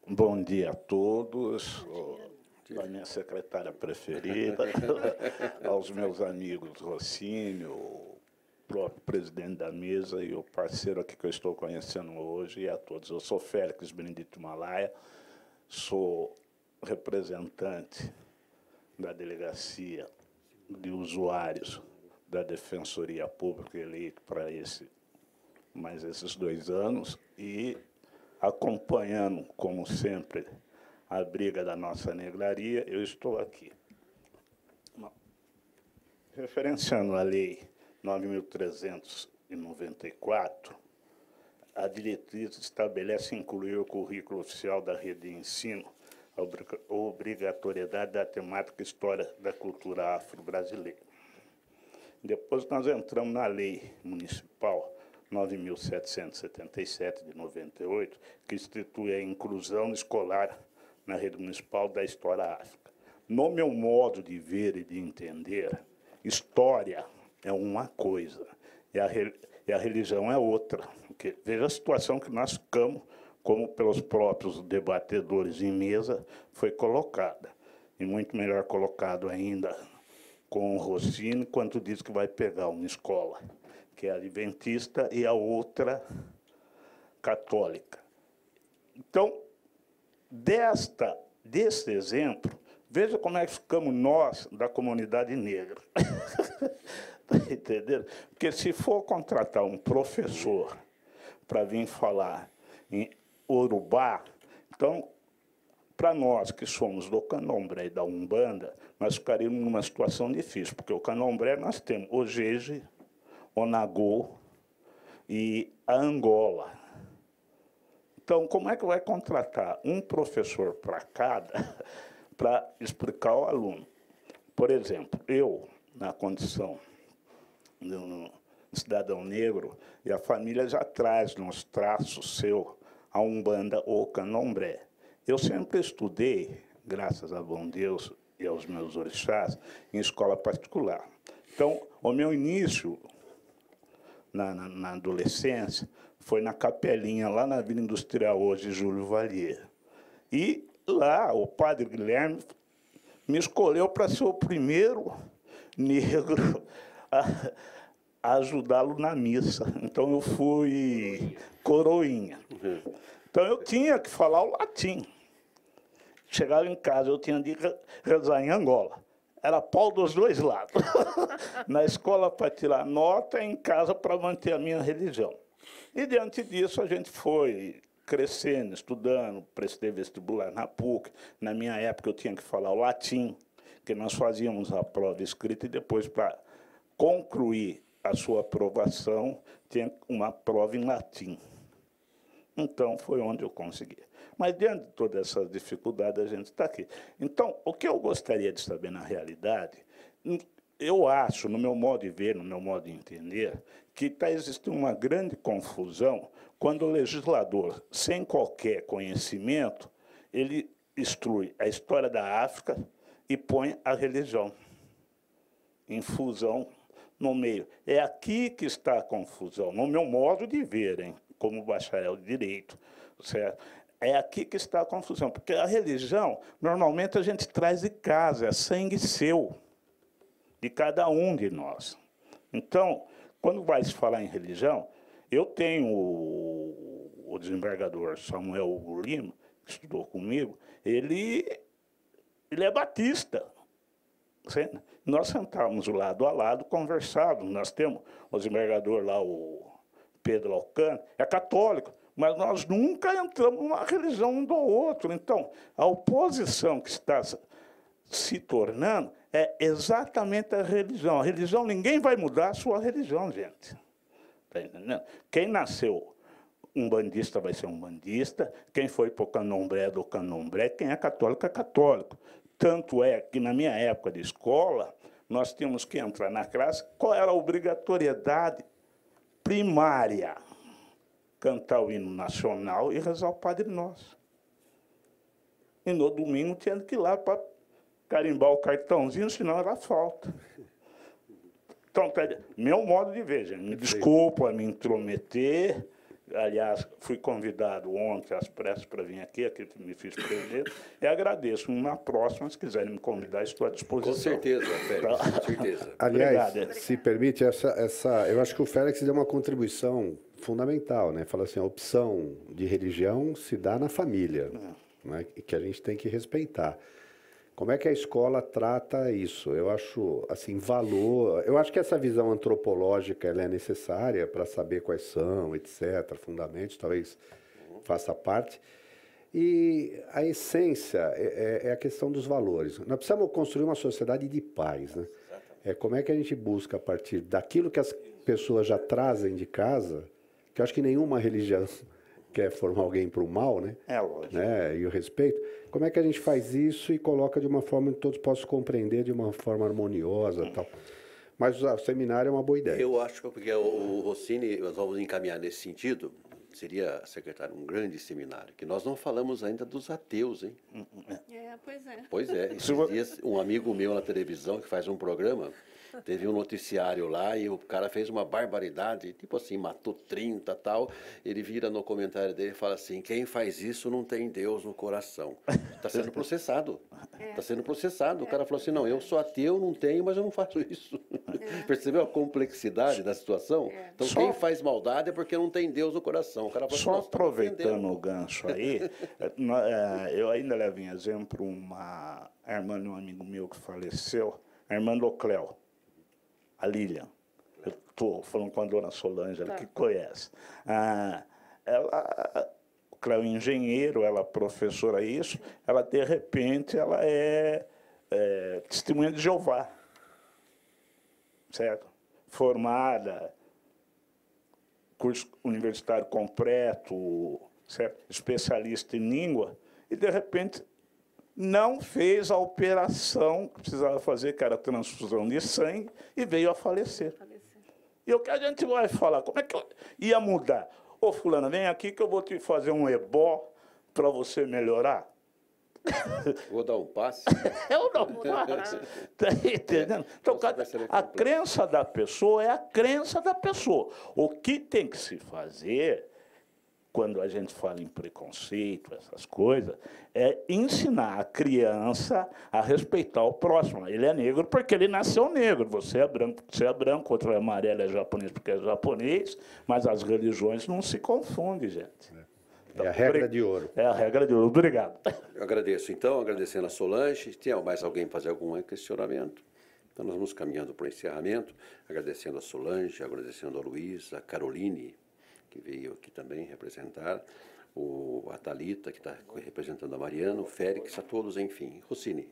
Bom dia a todos, a minha secretária preferida, aos meus amigos Rossini, o próprio presidente da mesa e o parceiro aqui que eu estou conhecendo hoje, e a todos. Eu sou Félix Benedito Malaya, sou representante da Delegacia de Usuários da Defensoria Pública eleito para mais esses 2 anos e acompanhando, como sempre, a briga da nossa negraria, eu estou aqui. Referenciando a Lei 9.394, a diretriz estabelece incluir o currículo oficial da rede de ensino a obrigatoriedade da temática História da Cultura Afro-Brasileira. Depois nós entramos na Lei Municipal 9.777, de 98, que institui a inclusão escolar na rede municipal da história áfrica. No meu modo de ver e de entender, história é uma coisa e a religião é outra. Porque veja a situação que nós ficamos, como pelos próprios debatedores em mesa, foi colocada. E muito melhor colocado ainda com o Rossini, quando diz que vai pegar uma escola que é adventista e a outra católica. Então, desse exemplo, veja como é que ficamos nós da comunidade negra. Está entendendo? Porque se for contratar um professor para vir falar em Urubá, então, para nós que somos do Candomblé e da Umbanda, nós ficaríamos numa situação difícil, porque o Candomblé nós temos o Jeje, o Nagô e a Angola. Então, como é que vai contratar um professor para cada para explicar ao aluno? Por exemplo, eu, na condição de um cidadão negro, e a família já traz nos traços seu a Umbanda ou o Candomblé. Eu sempre estudei, graças a bom Deus e aos meus orixás, em escola particular. Então, o meu início na adolescência foi na capelinha, lá na Vila Industrial, hoje, Júlio Valier. E lá, o padre Guilherme me escolheu para ser o primeiro negro a ajudá-lo na missa. Então, eu fui coroinha. Então, eu tinha que falar o latim. Chegava em casa, eu tinha de rezar em Angola. Era pau dos dois lados. Na escola para tirar nota, em casa para manter a minha religião. E, diante disso, a gente foi crescendo, estudando, prestei vestibular na PUC. Na minha época, eu tinha que falar o latim, que nós fazíamos a prova escrita, e depois, para concluir a sua aprovação, tinha uma prova em latim. Então, foi onde eu consegui. Mas, diante de todas essas dificuldades, a gente está aqui. Então, o que eu gostaria de saber, na realidade, eu acho, no meu modo de ver, no meu modo de entender, que está existindo uma grande confusão quando o legislador, sem qualquer conhecimento, ele instrui a história da África e põe a religião em fusão no meio. É aqui que está a confusão, no meu modo de ver, hein, como bacharel de Direito, certo? É aqui que está a confusão, porque a religião, normalmente, a gente traz de casa, é sangue seu, de cada um de nós. Então, quando vai se falar em religião, eu tenho o desembargador Samuel Hugo Lima, que estudou comigo, ele é batista. Nós sentávamos lado a lado, conversávamos. Nós temos o desembargador lá, o Pedro Alcântara, é católico, mas nós nunca entramos numa religião um do outro. Então, a oposição que está se tornando é exatamente a religião. A religião, ninguém vai mudar a sua religião, gente. Está entendendo? Quem nasceu um bandista vai ser um bandista, quem foi para o candomblé é do candomblé, quem é católico é católico. Tanto é que, na minha época de escola, nós tínhamos que entrar na classe, qual era a obrigatoriedade primária? Cantar o hino nacional e rezar o Padre Nosso. E no domingo tinha que ir lá para carimbar o cartãozinho, senão era falta. Então, meu modo de ver, gente, me desculpa me intrometer. Aliás, fui convidado ontem às pressas para vir aqui me fiz presente, e agradeço. Na próxima, se quiserem me convidar, estou à disposição. Com certeza, Félix, com certeza. Aliás, Obrigado. se permite, eu acho que o Félix deu uma contribuição fundamental, né? Fala assim, a opção de religião se dá na família, né? E que a gente tem que respeitar. Como é que a escola trata isso? Eu acho, assim, eu acho que essa visão antropológica ela é necessária para saber quais são, etc., fundamentos, talvez faça parte. E a essência é a questão dos valores. Nós precisamos construir uma sociedade de paz, né? Como é que a gente busca, a partir daquilo que as pessoas já trazem de casa, que eu acho que nenhuma religião quer formar alguém para o mal, né? É lógico. Né? E o respeito. Como é que a gente faz isso e coloca de uma forma que todos possam compreender de uma forma harmoniosa e tal? Mas o seminário é uma boa ideia. Eu acho que porque o Rossini, nós vamos encaminhar nesse sentido, seria, secretário, um grande seminário, que nós não falamos ainda dos ateus, hein? Pois é. Pois é, esses dias, um amigo meu na televisão, que faz um programa, teve um noticiário lá e o cara fez uma barbaridade, tipo assim, matou 30 e tal. Ele vira no comentário dele e fala assim, quem faz isso não tem Deus no coração. Está sendo processado. Está sendo processado. O cara falou assim, não, eu sou ateu, não tenho, mas eu não faço isso. Percebeu a complexidade da situação? Então, quem faz maldade é porque não tem Deus no coração. O cara falou, só aproveitando o gancho aí, eu ainda levo em exemplo uma irmã de um amigo meu que faleceu, a irmã do Cléo, a Lilian. Eu estou falando com a dona Solange, ela que conhece. O Cléo é engenheiro, ela é professora, isso. Ela, de repente, ela é testemunha de Jeová. Certo? Formada, curso universitário completo, certo? Especialista em língua, e, de repente, não fez a operação que precisava fazer, que era a transfusão de sangue, e veio a falecer. E o que a gente vai falar? Como é que eu ia mudar? Ô, fulana, vem aqui que eu vou te fazer um ebó para você melhorar. Vou dar um passe. Eu não faço. Está entendendo? Então, a crença da pessoa é a crença da pessoa. O que tem que se fazer, quando a gente fala em preconceito, essas coisas, é ensinar a criança a respeitar o próximo. Ele é negro porque ele nasceu negro. Você é branco, outro é amarelo, é japonês porque é japonês, mas as religiões não se confundem, gente. É a regra de ouro. É a regra de ouro. Obrigado. Eu agradeço, então, agradecendo a Solange. Tem mais alguém fazer algum questionamento? Então, nós vamos caminhando para o encerramento, agradecendo a Solange, agradecendo a Luísa, a Caroline, que veio aqui também representar, a Thalita, que está representando a Mariana, o Félix, a todos, enfim. Rossini,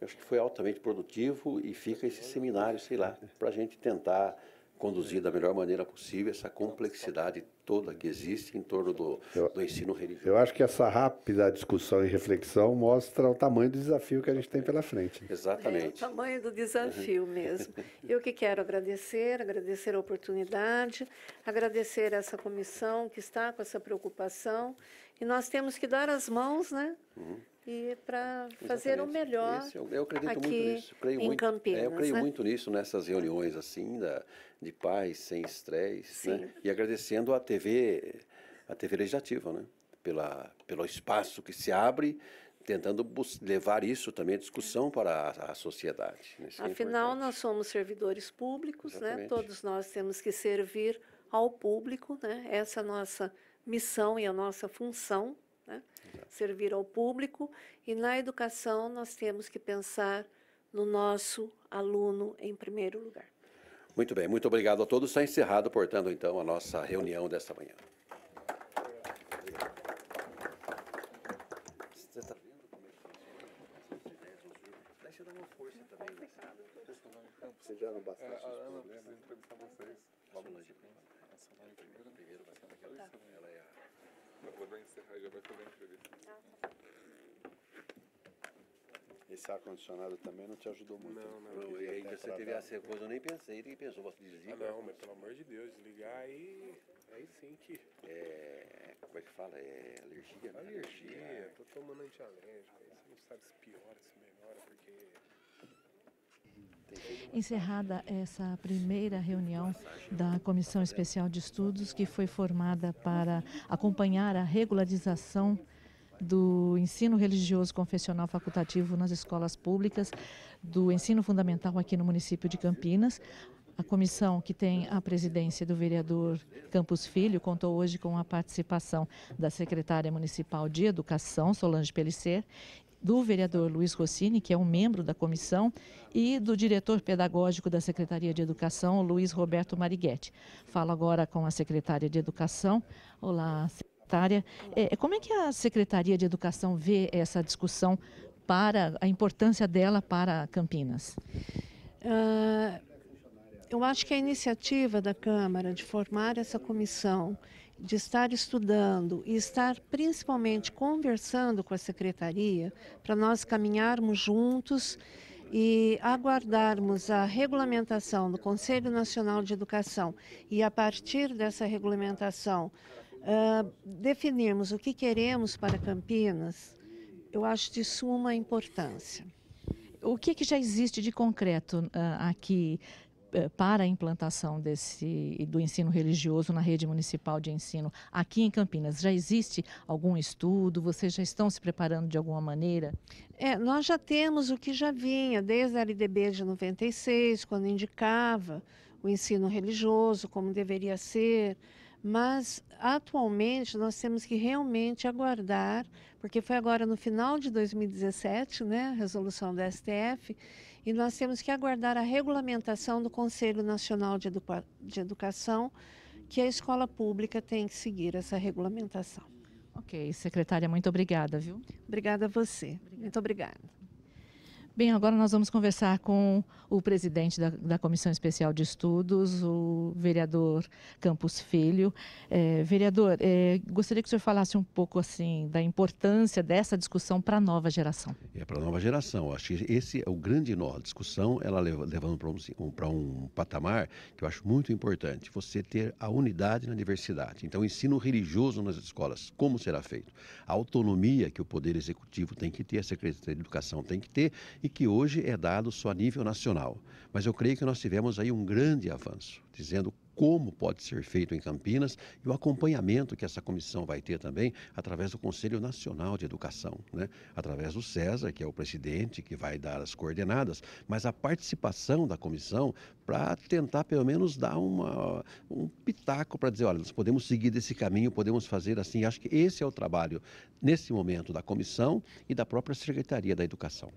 eu acho que foi altamente produtivo e fica esse seminário, sei lá, para a gente tentar conduzir da melhor maneira possível essa complexidade toda que existe em torno do ensino religioso. Eu acho que essa rápida discussão e reflexão mostra o tamanho do desafio que a gente tem pela frente. Exatamente. É o tamanho do desafio mesmo. Eu que quero agradecer a oportunidade, agradecer essa comissão que está com essa preocupação, e nós temos que dar as mãos, né? E para fazer o melhor eu acredito aqui muito nisso. em Campinas. Eu creio né? muito nisso, nessas reuniões assim, de paz, sem estresse, né? E agradecendo a TV Legislativa, né? pelo espaço que se abre, tentando levar isso também à discussão para a sociedade. Isso é Afinal, importante. nós somos servidores públicos, né? Exatamente. Todos nós temos que servir ao público, né? Essa é a nossa missão e a nossa função, né? Servir ao público. E na educação nós temos que pensar no nosso aluno em primeiro lugar. Muito bem, muito obrigado a todos. Está encerrado, portanto, então, a nossa reunião desta manhã. Você está vendo como é que deixa eu dar uma força também. Você já não bastante Ana, preciso entrevistar vocês. Logo na primeiro vai ser naquela. Ela é Ela vai encerrar e já vai fazer a entrevista. Esse ar-condicionado também não te ajudou muito. Não, e aí você teve essa coisa, eu nem pensei. Quem pensou, você desliga? Não, mas pelo amor de Deus, desligar aí sim que... Como é que fala? É alergia, né? Alergia, tô tomando antialérgico, aí você não sabe se piora, se melhora, porque... Encerrada essa primeira reunião da Comissão Especial de Estudos, que foi formada para acompanhar a regularização do ensino religioso confessional facultativo nas escolas públicas, do ensino fundamental aqui no município de Campinas. A comissão, que tem a presidência do vereador Campos Filho, contou hoje com a participação da secretária municipal de Educação, Solange Pellicer, do vereador Luiz Rossini, que é um membro da comissão, e do diretor pedagógico da Secretaria de Educação, Luiz Roberto Marighetti. Falo agora com a secretária de Educação. Olá, secretária. Como é que a Secretaria de Educação vê essa discussão, para a importância dela para Campinas? Eu acho que a iniciativa da Câmara de formar essa comissão, de estar estudando e estar principalmente conversando com a Secretaria, para nós caminharmos juntos e aguardarmos a regulamentação do Conselho Nacional de Educação e, a partir dessa regulamentação, definirmos o que queremos para Campinas, eu acho de suma importância. O que já existe de concreto aqui para a implantação do ensino religioso na rede municipal de ensino aqui em Campinas? Já existe algum estudo? Vocês já estão se preparando de alguma maneira? Nós já temos o que já vinha desde a LDB de 96, quando indicava o ensino religioso como deveria ser, mas atualmente nós temos que realmente aguardar, porque foi agora no final de 2017, né, a resolução da STF, e nós temos que aguardar a regulamentação do Conselho Nacional de Educação, que a escola pública tem que seguir essa regulamentação. Ok, secretária, muito obrigada, viu? Obrigada a você. Muito obrigada. Bem, agora nós vamos conversar com o presidente da Comissão Especial de Estudos, o vereador Campos Filho. Vereador, gostaria que o senhor falasse um pouco assim da importância dessa discussão para a nova geração. Para a nova geração. Acho que esse é o grande nó. A discussão, ela levando para um patamar que eu acho muito importante. Você ter a unidade na diversidade. Então, o ensino religioso nas escolas, como será feito? A autonomia que o Poder Executivo tem que ter, a Secretaria de Educação tem que ter, e que hoje é dado só a nível nacional. Mas eu creio que nós tivemos aí um grande avanço, dizendo como pode ser feito em Campinas e o acompanhamento que essa comissão vai ter também através do Conselho Nacional de Educação, né? Através do César, que é o presidente, que vai dar as coordenadas, mas a participação da comissão para tentar pelo menos dar um pitaco para dizer, olha, nós podemos seguir desse caminho, podemos fazer assim. Acho que esse é o trabalho, nesse momento, da comissão e da própria Secretaria da Educação.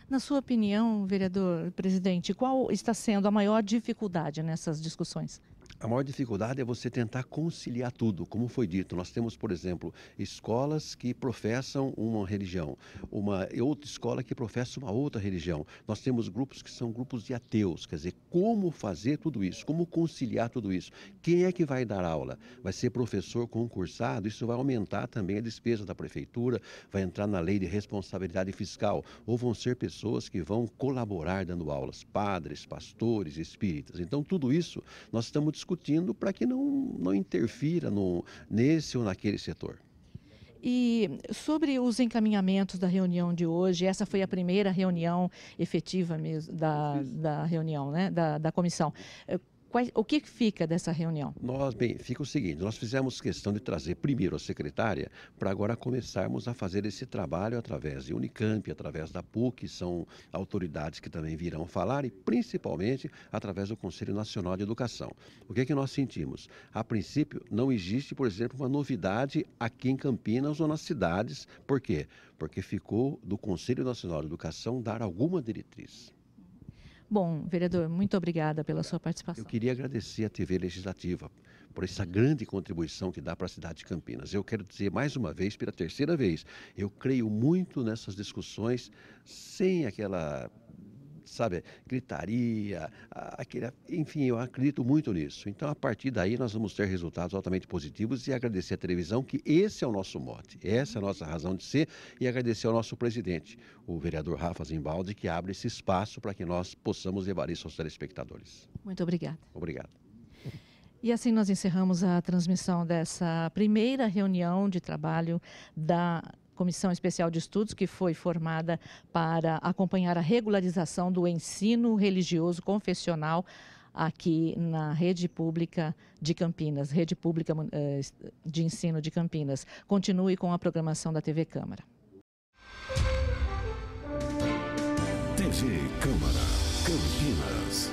Na sua opinião, vereador presidente, qual está sendo a maior dificuldade nessas discussões? A maior dificuldade é você tentar conciliar tudo, como foi dito. Nós temos, por exemplo, escolas que professam uma religião, outra escola que professa uma outra religião. Nós temos grupos que são grupos de ateus, quer dizer, como fazer tudo isso, como conciliar tudo isso? Quem é que vai dar aula? Vai ser professor concursado? Isso vai aumentar também a despesa da prefeitura, vai entrar na lei de responsabilidade fiscal, ou vão ser pessoas que vão colaborar dando aulas, padres, pastores, espíritas. Então, tudo isso nós estamos discutindo para que não interfira nesse ou naquele setor. E sobre os encaminhamentos da reunião de hoje, essa foi a primeira reunião efetiva mesmo da reunião, né, da comissão. O que fica dessa reunião? Fica o seguinte, nós fizemos questão de trazer primeiro a secretária para agora começarmos a fazer esse trabalho através de Unicamp, através da PUC, são autoridades que também virão falar, e principalmente através do Conselho Nacional de Educação. O que é que nós sentimos? A princípio, não existe, por exemplo, uma novidade aqui em Campinas ou nas cidades. Por quê? Porque ficou do Conselho Nacional de Educação dar alguma diretriz. Bom, vereador, muito obrigada pela sua participação. Eu queria agradecer à TV Legislativa por essa grande contribuição que dá para a cidade de Campinas. Eu quero dizer mais uma vez, pela terceira vez, eu creio muito nessas discussões sem aquela, sabe, gritaria, enfim, eu acredito muito nisso. Então, a partir daí, nós vamos ter resultados altamente positivos e agradecer à televisão que esse é o nosso mote, essa é a nossa razão de ser, e agradecer ao nosso presidente, o vereador Rafa Zimbaldi, que abre esse espaço para que nós possamos levar isso aos telespectadores. Muito obrigada. Obrigado. E assim nós encerramos a transmissão dessa primeira reunião de trabalho da Comissão Especial de Estudos, que foi formada para acompanhar a regularização do ensino religioso confessional aqui na Rede Pública de Campinas, Rede Pública de Ensino de Campinas. Continue com a programação da TV Câmara. TV Câmara, Campinas.